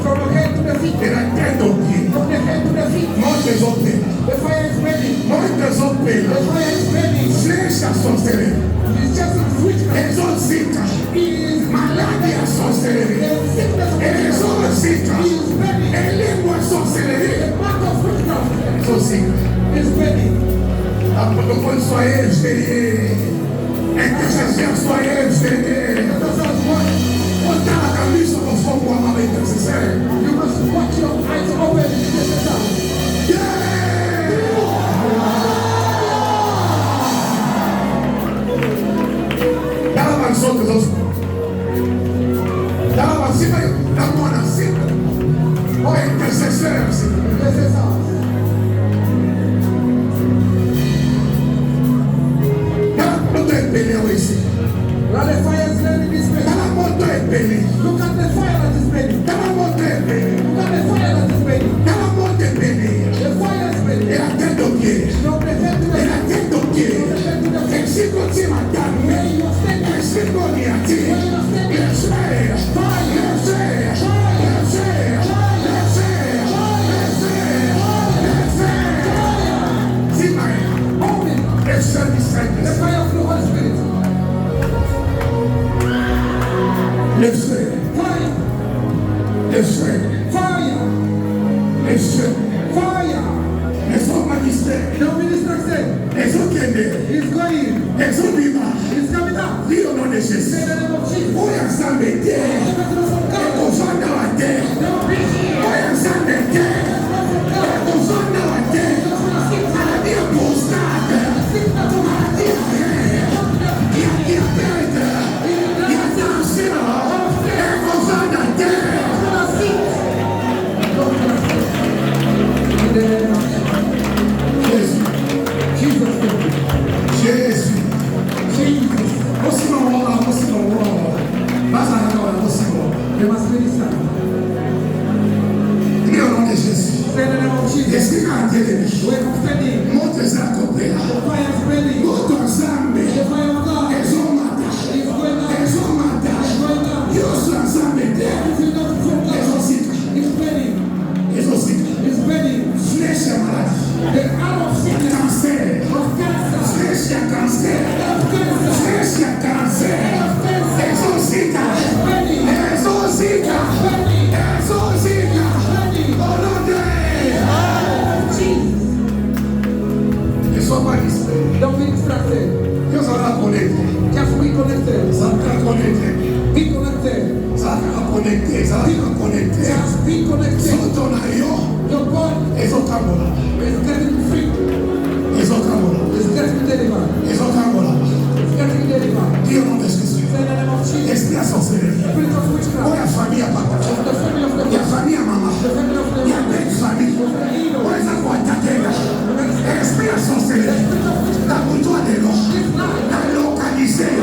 From the head to the feet. De la tête aux pieds. From the head to the feet. Monte tes autres. The fire is ready. Monte tes autres. The fire is ready. Flèche à sorcellerie. It's just a switchcraft. Exorcita. He is Maladie à sorcellerie. the sickness of the Exorcita. He is ready. Et lingua sorcellerie. The mark of witchcraft Exorcita. is ready. Protocole, soyez éveillés. Intercesseur, soyez éveillés. That's what Autant la camisa sur le fond pour avoir intercesseur. you must watch your eyes open in the time. Dava as outras. Dava acima da mão acima. Olha, intercessor. This is us. Dava muito empelhão esse. Now the fire is ready this way. Dava muito empelhão. Look at the fire that is ready. Dava muito empelhão. Look at the fire that is ready. Dava muito empelhão. The fire is ready. Era tendo o quê? From the head to the Era feet. tendo o quê? From the head to the feet. Ensino te matar. Where you are standing. Ensino me a ti. Where you are standing. Hold it. The fire of the Holy Spirit. Fire. Fire. Don't be distracted. He's going. He's coming out. Say the name of Jesus. Give us some God. Don't be here. They must be distracted. Say the name of Jesus. Where I'm standing. The fire is ready. The fire of God is going out. It's going out. Everything that is from God is ready. It's ready. The arrow of sickness, of cancer, of cancer, ready. Jesus. Don't be distracted. Just be connected. Be connected. Just be connected. Your body is getting free. It's getting delivered. It's getting delivered. Say the name of Jesus. Esprit sorcellerie. Spirit of witchcraft. Oya famille à papa. The family of the Ya famille à maman. The family of the Ya belle famille. Oya kwa tatela. Esprit à sorcellerie. La boutoir de l'eau. La localisée.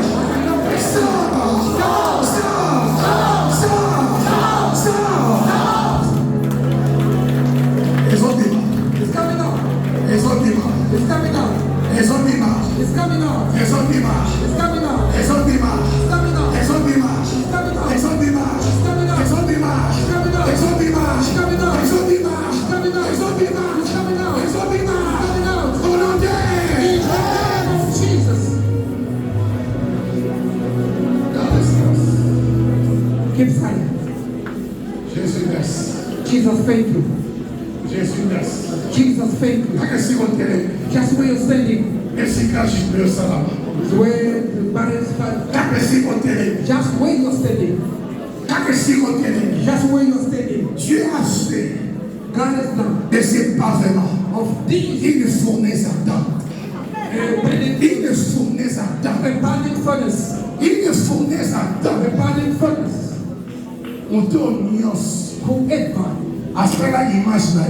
It's coming out. It's coming out. It's coming out. It's coming out. It's coming out. It's coming out. It's coming out. It's coming out. It's coming out. It's coming out. It's coming out. It's coming out. In the name of Jesus. Keep silent. Jésus merci. Jesus, thank you. Jésus merci. Jesus, thank you. Akasi kontele. Just where you're standing Merci kashi le salama. is where the barriers are. Akasi kontele. Just where you're standing. Akasi kontele. Just where you're standing. Dieu a acheté God has done de ces pavements of these une fournaise ardente. Une The burning furnace. Une fournaise à temps. The burning furnace. On tourne nyos. Whoever Après la image là,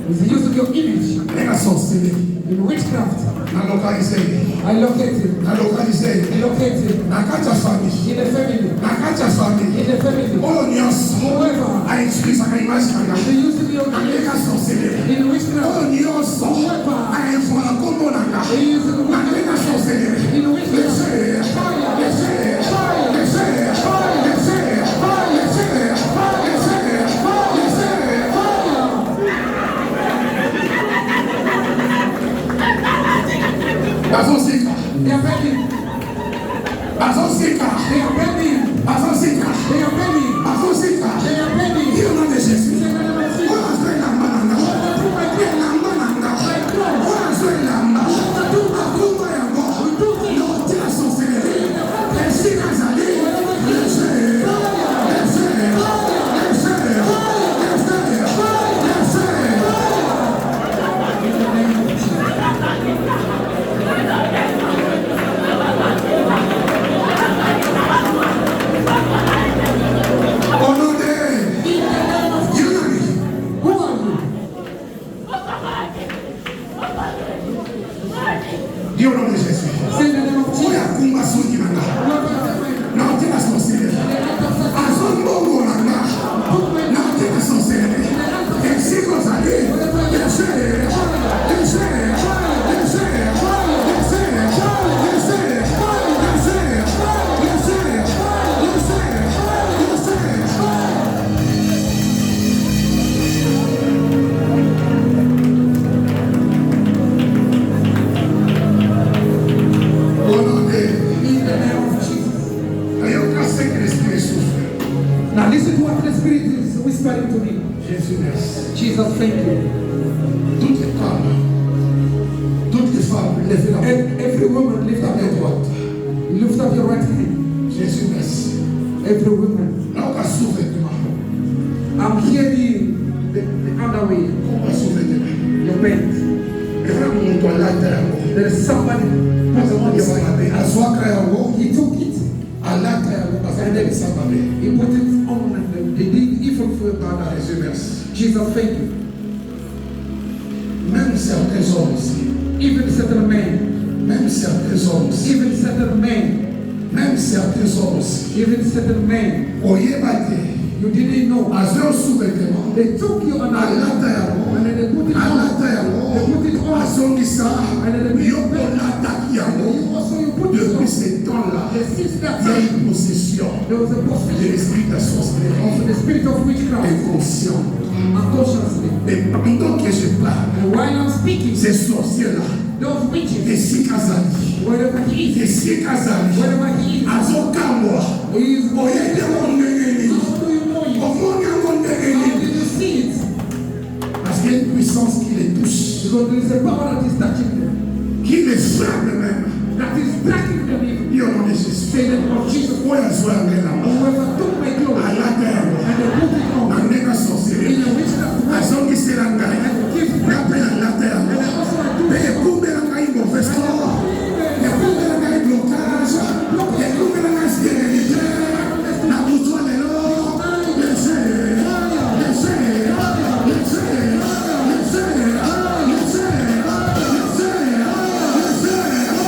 is the use of your image elle a sorcelé. in witchcraft, Na localisé. I locate him. Na localisé. I locate him. Na kata famille. In the family. Na kata famille. In the family. Oh nyos. Whoever A inspiré sa image là. is the use of your Elle image a sorcelé. in witchcraft, Oh nyos. A informé comment là. the use of the Elle a sorcelé. in witchcraft. Laissez. Fire. Laissez. Fire. Laissez. Fire. Laissez. Fire. Laissez. Bazosika. They are begging. Bazosika. They are begging. Bazosika. They are begging. Bazosika. They are begging. Qui est le nom de Jésus? In the name of Jesus. On a fait la manana. Through my Qui est la manana? On a fait la manana. Akuma yango. Non, tu as sorcelé. Laissez la zali. Laissez. Laissez. Laissez. Au nom de Yunani. Who are you? Dis au nom de Jésus. Say in the name of Oya Jesus. kumba suni nanga. Non, tu as sorcelé. Azongo nanga. Non, tu as sorcelé. Et si vous allez, laissez. In the name of Jesus. Now listen to what the Spirit is whispering to me. Jésus, merci. Jesus, thank you. Toutes les femmes, levez la main. Every woman, lift up your droite. Lift up your right hand. Jésus, merci. Every woman. Non, pas sous-vêtement. I'm hearing the other way. Pas sous-vêtement. Your bent. Et là, mon toit là, There is somebody parce on que your ça way. va bien. À soi, créant, He took it. à la terre, parce que ça va bien. He put it on and they did evil for God. Jésus, merci. Jesus, thank you. Même certains hommes aussi, Even certain men, même certains hommes aussi, even certain men, même certains hommes aussi, even certain men, oyebate, you didn't know. azio sous-vêtement, They took you on a alata yango, and then they put it on. alata They yango, put it on. azongisa, yokolataki You yango. also you put it Depuis on. ce temps-là, The since that il y a time, une possession there was a de possession l'esprit de la of sorcellerie the spirit of witchcraft inconscient. unconsciously. Et pendant que je parle, And while I'm speaking, ces sorciers-là, those des witches, sikazali, wherever he des is, sikazali, wherever he is, azokamwa, he is. oyede yango ndenge nini, How do you know it? omoni yango ndenge How nini. did you see it? Parce qu'il y a une puissance qui les touche, Because there is a power that is touching them, qui les frappe même. that is tracking them even. Dis au nom de Jésus. Say the name of Jesus. Oyo azwa yango elamba, Whoever took my clothes alata yango, and they put it on na ndenge asorcellerie. in a witchcraft way, Azongisela ngai, nga mpe nalata yango. Mpe ekumbela ngai mauvaise sort, ekumbela ngai blocage, ekumbela ngai stérilité. Na butwa lelo, laissez, laissez, laissez, laissez, laissez, laissez, laissez.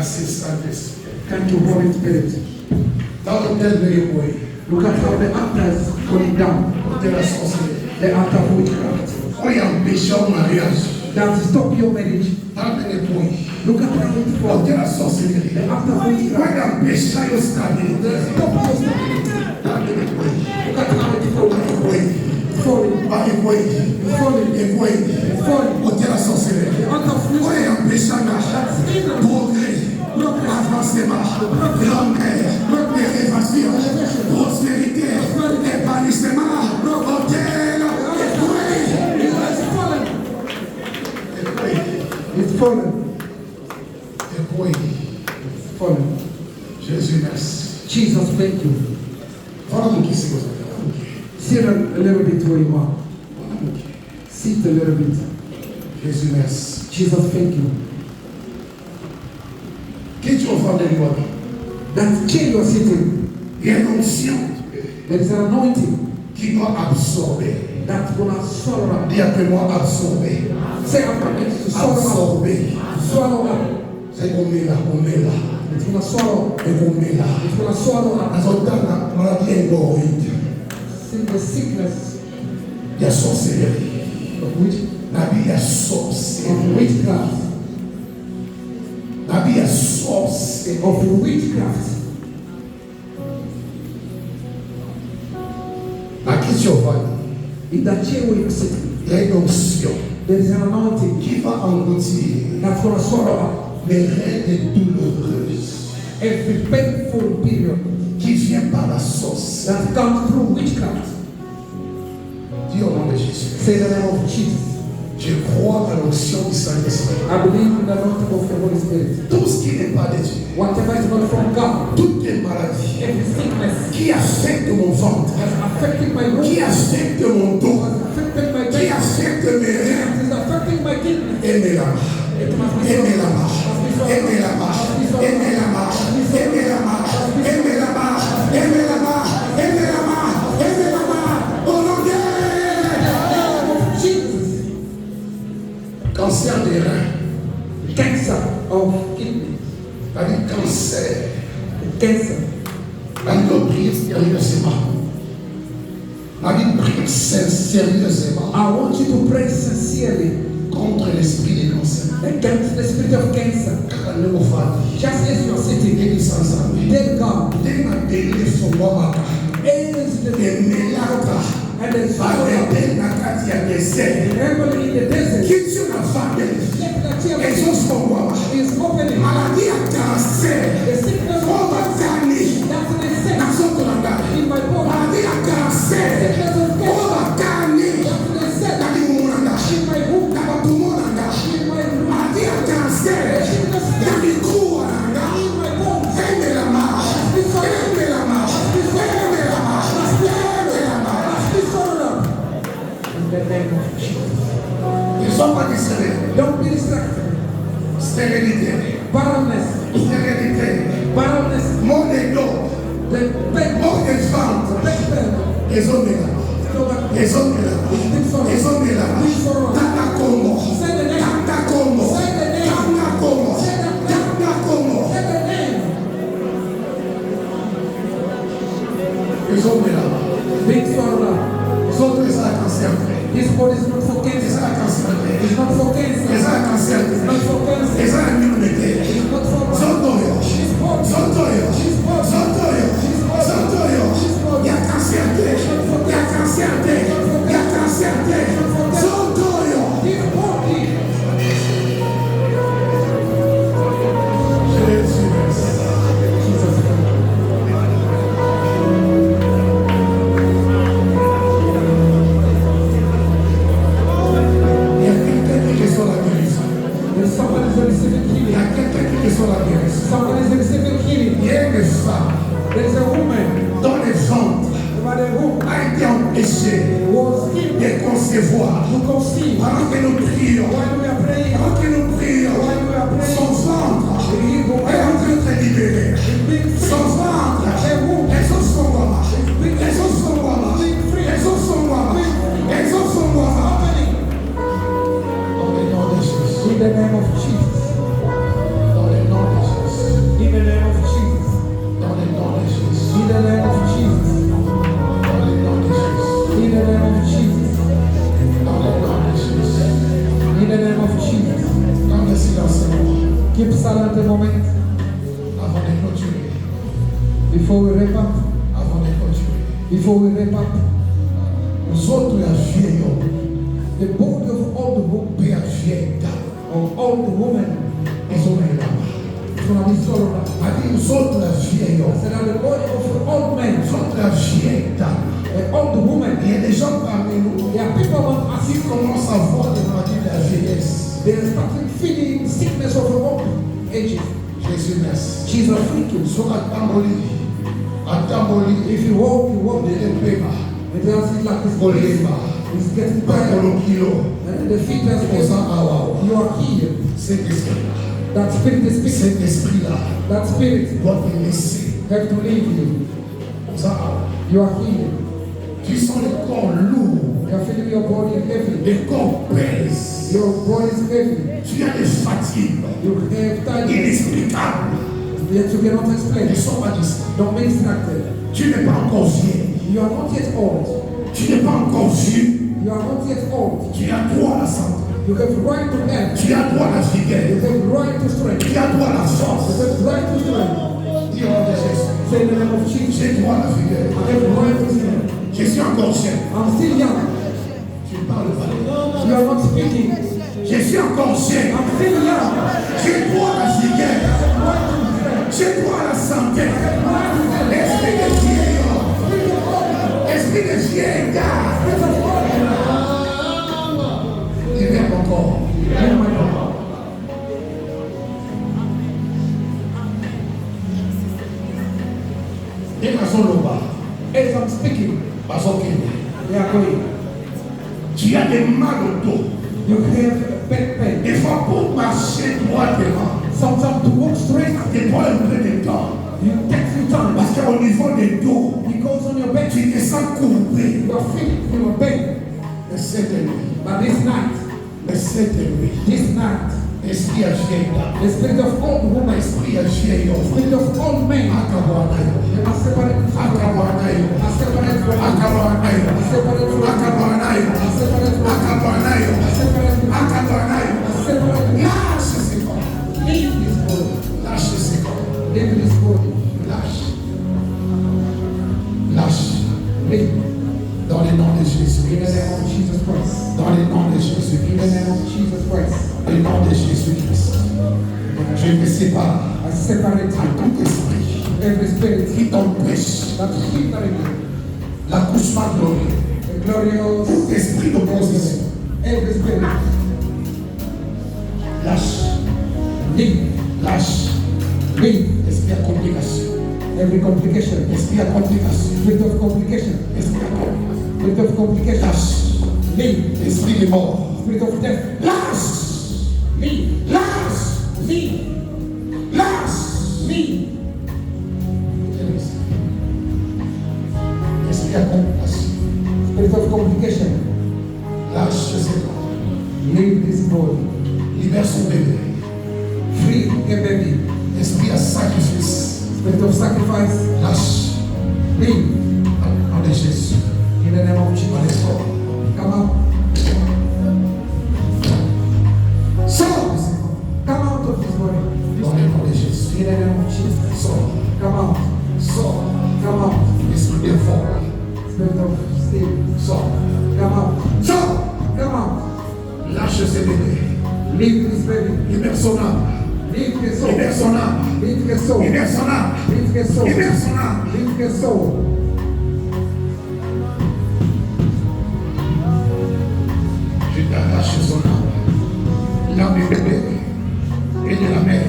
Merci Saint-Esprit. Thank you, Holy Spirit. Dans l'hôtel de Yahweh, Look at how the altar is going down. de la sorcellerie, The altar of witchcraft. on y empêche au mariage. That will stop your marriage. Dans les points, Look at how it de falls. la sorcellerie. The altar of On witchcraft. y empêche la stabilité. Stop your stability. Dans les points, Look at how it falls. Falling. par les points, les points, de la sorcellerie. The altar of On y witchcraft. empêche la progrès, avancement, grandeur, élévation, prospérité, épanouissement, hôtel, It's fallen. Fallen. Jésus, merci. Jesus, thank you. Voilà mon qui c'est. Sit a little bit where you are. Sit a little bit. Jésus, merci. Jesus, thank you. Que tu offres de moi? That chair you are sitting, Il y a une onction there is an anointing qui doit absorber. that's gonna swallow up. Dis après moi, absorber. Say after me, to swallow up. Absorber. Swallow up. C'est qu'on est là, on est là. It's gonna swallow. Et qu'on est là. It's gonna swallow up. Dans un temps, on a bien hémorroïde. See the sickness Il y a sorcellerie. of La vie est sorcellerie. witchcraft. La vie est sorcellerie. Of witchcraft. La question va. In that chair where you're sitting, Il y a une onction there is an anointing qui va engloutir that's gonna swallow up les règles douloureuses every painful period qui viennent par la sorcellerie. that comes through witchcraft. Dis au nom de Jésus. Say the name of Jesus. Je crois à l'onction du Saint-Esprit. I believe in the anointing of the Holy Spirit. Tout ce qui n'est pas de Dieu, Whatever is not from God, toutes les maladies every sickness qui affectent mon ventre, has affected my womb, qui affectent mon dos, has affected my qui belly, affectent mes reins, it is affecting my kidney. aimez la marche, It must be aimez la marche, swallowed. aimez la marche, aimez la marche, aimez la marche, aimez la marche, aimez la marche, aimez la marche, aimez la marche, au nom de Jesus. cancer des reins, Cancer of kidney. c'est-à-dire cancer, Cancer. la vie prie sérieusement, la vie prie sérieusement I want you to pray sincerely contre l'esprit des cancers. against the spirit of cancer. Car nous avons Just as you are sitting, dit sans armée. tell God, Dès ma télé sur moi, is the et melata, and the arrêtez la carte, il y a des ailes. heaven in the desert. Qui tu n'as pas Let the chair et sont sur moi. is opening. Maladie à cancer, The sickness on of va cancer gagner. that's in the set Dans son langage. in my body. Maladie à cancer, on va gagner. That's in the set Dans mon langage. in my womb. Dans tout mon langage. In my room. Maladie à cancer, dans les coups à langage. In my bone. Aimez la marche, aimez la marche, aimez la marche, aimez la marche. Be swallowed up. In the name of Jesus. Ils ne sont pas distraits. Don't be distracted. Stérilité, Barrenness. stérilité, Barrenness. mort des dos, The bed. mort des ventres, Bed. les hommes de là, les hommes de là, les hommes de là, Tata Congo, Say the name. Tata Congo, Say the name. Tata Congo, Tata Congo, Say the name. les hommes de là, Big swallowed up. les autres les a cancer, This body is not for les cancer. a cancer, It's not for les cancer. a cancer, It's not for cancer. les a immunité, It's not for Zontoyo, Zontoyo, Zontoyo, Zontoyo, il y a cancer, il y a cancer, il y a cancer, Zontoyo. this body. Jésus, merci. Jesus. Il y a quelqu'un qui reçoit la guérison. There's someone who's receiving Il y healing. a quelqu'un qui reçoit la guérison. Someone is receiving healing. Il y a une femme There's a woman dont le ventre over the room a été empêché was healed de concevoir. to conceive. Pendant que nous prions, While we are praying, pendant que nous prions, while we are praying, son ventre the evil est en train de se libérer. being Son free. ventre, les os sont guamas. Les os sont guamas. Les os sont guamas. Les os sont guamas. Dans le nom de Jésus. In the name of Jesus. Dans le nom de Jésus. Before we wrap up, avant de continuer. before we wrap up, Nous autres, la vieille homme, the body of all the women, père vieille dame, of all the women, ils ont mis là-bas. is going to be all around. A dit, nous autres, la vieille homme, So now the body of all men, nous autres, la vieille dame. and all the women, Il y a des gens parmi nous there are people among us, qui commencent à voir des maladies de la vieillesse. they are starting feeling sickness of old ages. Jésus merci. Jesus freaking. Sur Atamboli, If you walk, de l'épéma, it does it like it's Olema, it's getting pas tired. pour le kilo, And the feet has pour ça, you are healed. cet esprit-là, That spirit is speaking. cet esprit-là That spirit doit te laisser. have to leave you. Pour ça, You are healed. tu sens le corps lourd, You are feeling your body heavy. le corps pèse, Your body is heavy. tu as des fatigues You have tiredness inexplicables. that you cannot Ne explain. sois pas distrait. Don't be distracted. Tu n'es pas encore vieux. You are not yet old. Tu n'es pas encore vieux. You are not yet old. Tu as droit à la santé. You have right to health. Tu as droit à la You vigueur. have right to strength. Tu as droit à la You force. have right to strength. Dis au nom de Jésus. Say in the name of Jesus. J'ai droit à la vigueur. I have right to strength. Je suis encore jeune. I'm still young. Tu parles pas. You are not speaking. Je suis encore jeune. I'm still young. J'ai droit à la vigueur. Right to strength. J'ai droit à la santé. Right to strength. Esprit de vieillard. Spirit of God. Esprit de vieillard. Spirit of God. Libère mon corps. Hear my God. Et ma zone au bas. As I'm speaking, Parce que they are going. tu as des mal au dos. You have back pain. Des fois, pour marcher droitement, Sometimes to walk straight, des fois, un peu de temps. you take some time. Parce qu'au niveau des dos, Because on your back, tu te sens courbé. you are feeling your pain. Mais cette nuit, But this night, esprit à vieille dame, the spirit of old woman, esprit à vieille homme, spirit of old men, Akabanayo, they are separated from Akabanayo, are separated from Akabanayo, are separated from Akabanayo, are separated from Akabanayo, are separated from Akabanayo. are separated. Lâche ces corps, Leave this body. lâche ces corps, Leave this body. lâche, lâche. Leave. Dans le nom de In the Jésus, name of Jesus Christ. dans le nom de In the Jésus, name of Jesus Christ. dans le nom de Jésus-Christ, je me sépare I separate à you. tout esprit Every spirit qui t'empêche that hindering you. l'accouchement glorieux, The glorious esprit d'opposition, every spirit. lâche, Leave. lâche, Leave. esprit à complication, Every complication. esprit à complication, Spirit of complication. esprit à complication, Spirit of complication. lâche, Leave. esprit de mort, Spirit of death. lâche, Leave. lâche, Leave. lâche, Leave. esprit à complication, Spirit of complication. lâche ce corps, Leave this body. libère son bébé, Free a baby. esprit à sacrifice, Spirit of sacrifice. lâche, Leave. dans le nom de Jésus, In the name of dans Jesus. les corps, Come out. sors, Come out of this body. dans le nom de Jésus, In the name of Jesus. sors, Come out. sors, Come out. esprit de fort, Spirit of sleep. sors, Come out. sors, Come out. lâche ce bébé, Leave this baby. libère son âme, Leave the soul. libère son âme, Leave the soul. libère son âme, Leave the soul. libère son âme. Leave the soul. Je t'arrache son âme, l'âme du bébé et de la mère,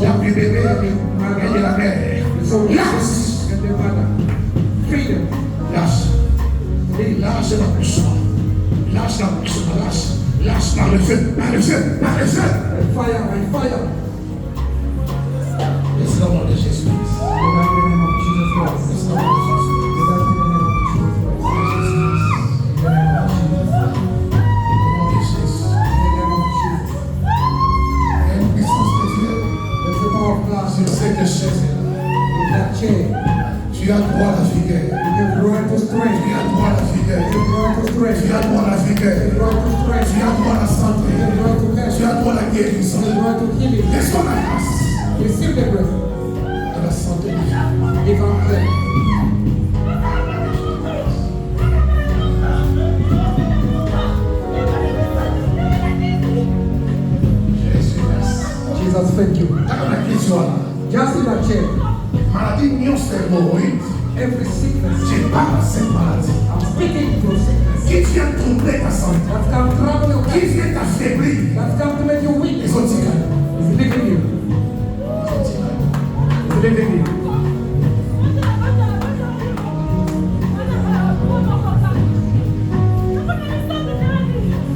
l'âme du bébé et de la mère. The soul Lâche, and the mother. Freedom. lâche, lâche l'accouchement, lâche l'accouchement, lâche par le feu, par le feu, par le feu. By fire, by fire. Laisse le nom de Jésus. In the name of Jesus Christ. Laisse le nom de Jésus. In the name of Jesus Christ. In the name of Jesus. Au nom de Jésus. In the name of Jesus. Il y a une puissance de Dieu There's the power of God sur cette chaise. in that chair. Tu as droit à la vigueur. You have right to strength. Tu as droit à la vigueur. You have right to strength. Tu as droit à la vigueur. You have right to strength. Tu as droit à la santé. You have right to Tu health. as droit à la guérison. You have right to healing. Laisse-moi la grâce Receive the breath. de la santé de Dieu. Quand la question là, Just in that chair, maladie myostéroïde, every sickness, j'ai pas cette maladie. I'm speaking to sickness. Qui vient troubler ta santé? That's come to trouble your Qui life. vient t'affaiblir? That's come to make you weak. Les autres, It's leaving you. It's leaving you.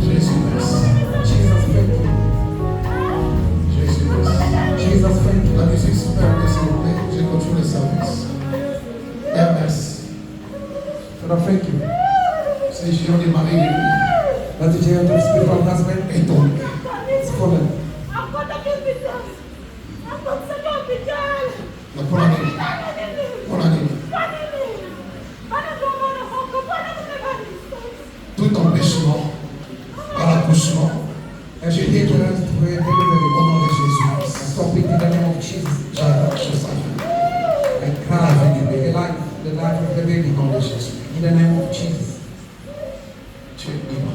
Jésus merci. Jesus, thank you. Jésus merci. Jesus, thank you. La musique super, s'il vous plaît. Je continue le service. MS. Father, thank you. C'est Géant des maris That the giant of spiritual husband est tombé. is fallen. La bonne année. Bonne année. Tout empêchement à l'accouchement, Every hindrance to her au delivery. nom de Jésus. Stop it in the name of Jesus. J'arrache sa vie. I cry the life of the baby. Au nom de Jésus. In the name of Jesus. Tu es libre.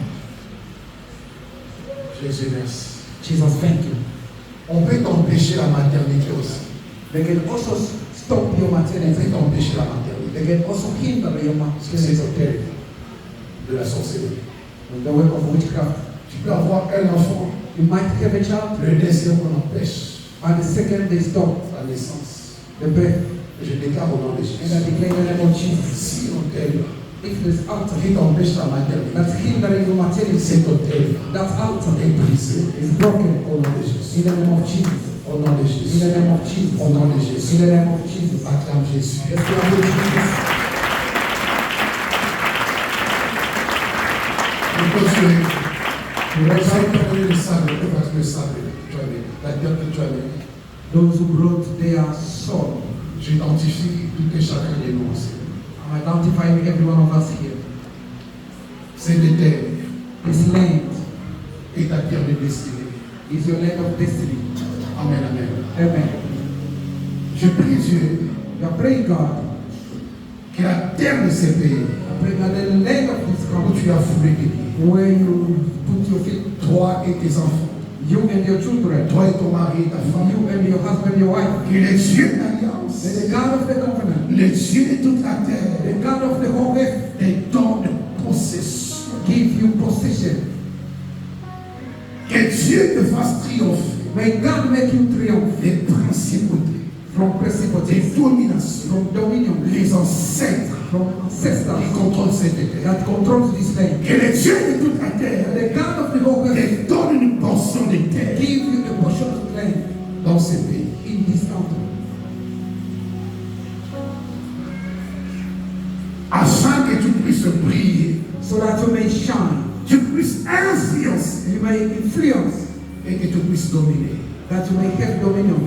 Jésus merci. Jesus, thank you. On peut t'empêcher la maternité aussi. They can also stop your On maternity. peut t'empêcher la maternité. They can also hinder your C'est ce maternity. côté de la sorcellerie. With the work of witchcraft. Tu peux avoir un enfant, You might have a child, le deuxième on empêche and the second they stop la naissance. the birth. Je déclare au nom de And I Jésus. declare in the name of Jesus. Si l'autel If this altar qui t'empêche la maternité, that's hindering your maternity, cet autel that altar est brisé is broken. au nom de In Jésus. the name of Jesus. Au nom de In Jésus. the name of Jesus. Au nom de In Jésus. the name of Jesus. Acclame Jésus. Let's go with Jesus. Nous continuons. Nous allons terminer le sable, parce que le sable, tu as mis. La terre que tu as mis. Those who brought their soul. J'identifie tout et chacun de nous aussi. I'm identifying every one of us here. C'est le terre This land et ta terre de destinée. is your land of destiny. Amen, amen. Amen. Je prie Dieu You are praying God. que la terre de ces pays I pray that the land of this où country, tu as foulé tes pieds, where you put your feet, toi et tes enfants, you and your children, toi et ton mari et ta femme, you and your husband, your wife, que les dieux d'alliance, may the God of the covenant, les dieux de toute la terre, the God of the whole earth, les dons de possession, give you possession. que Dieu te fasse triompher May God make you triumph des principautés, from des principalities, dominations, from dominion, les ancêtres from qui ancestors contrôlent cette terre. that controls this land. Que les dieux de toute la terre The God of the whole earth te donnent une portion de terre give you a portion of land dans ces pays. in this country, Afin que tu puisses briller, so that you may shine, tu puisses influencer you may influence, et que tu puisses dominer. that you may have dominion.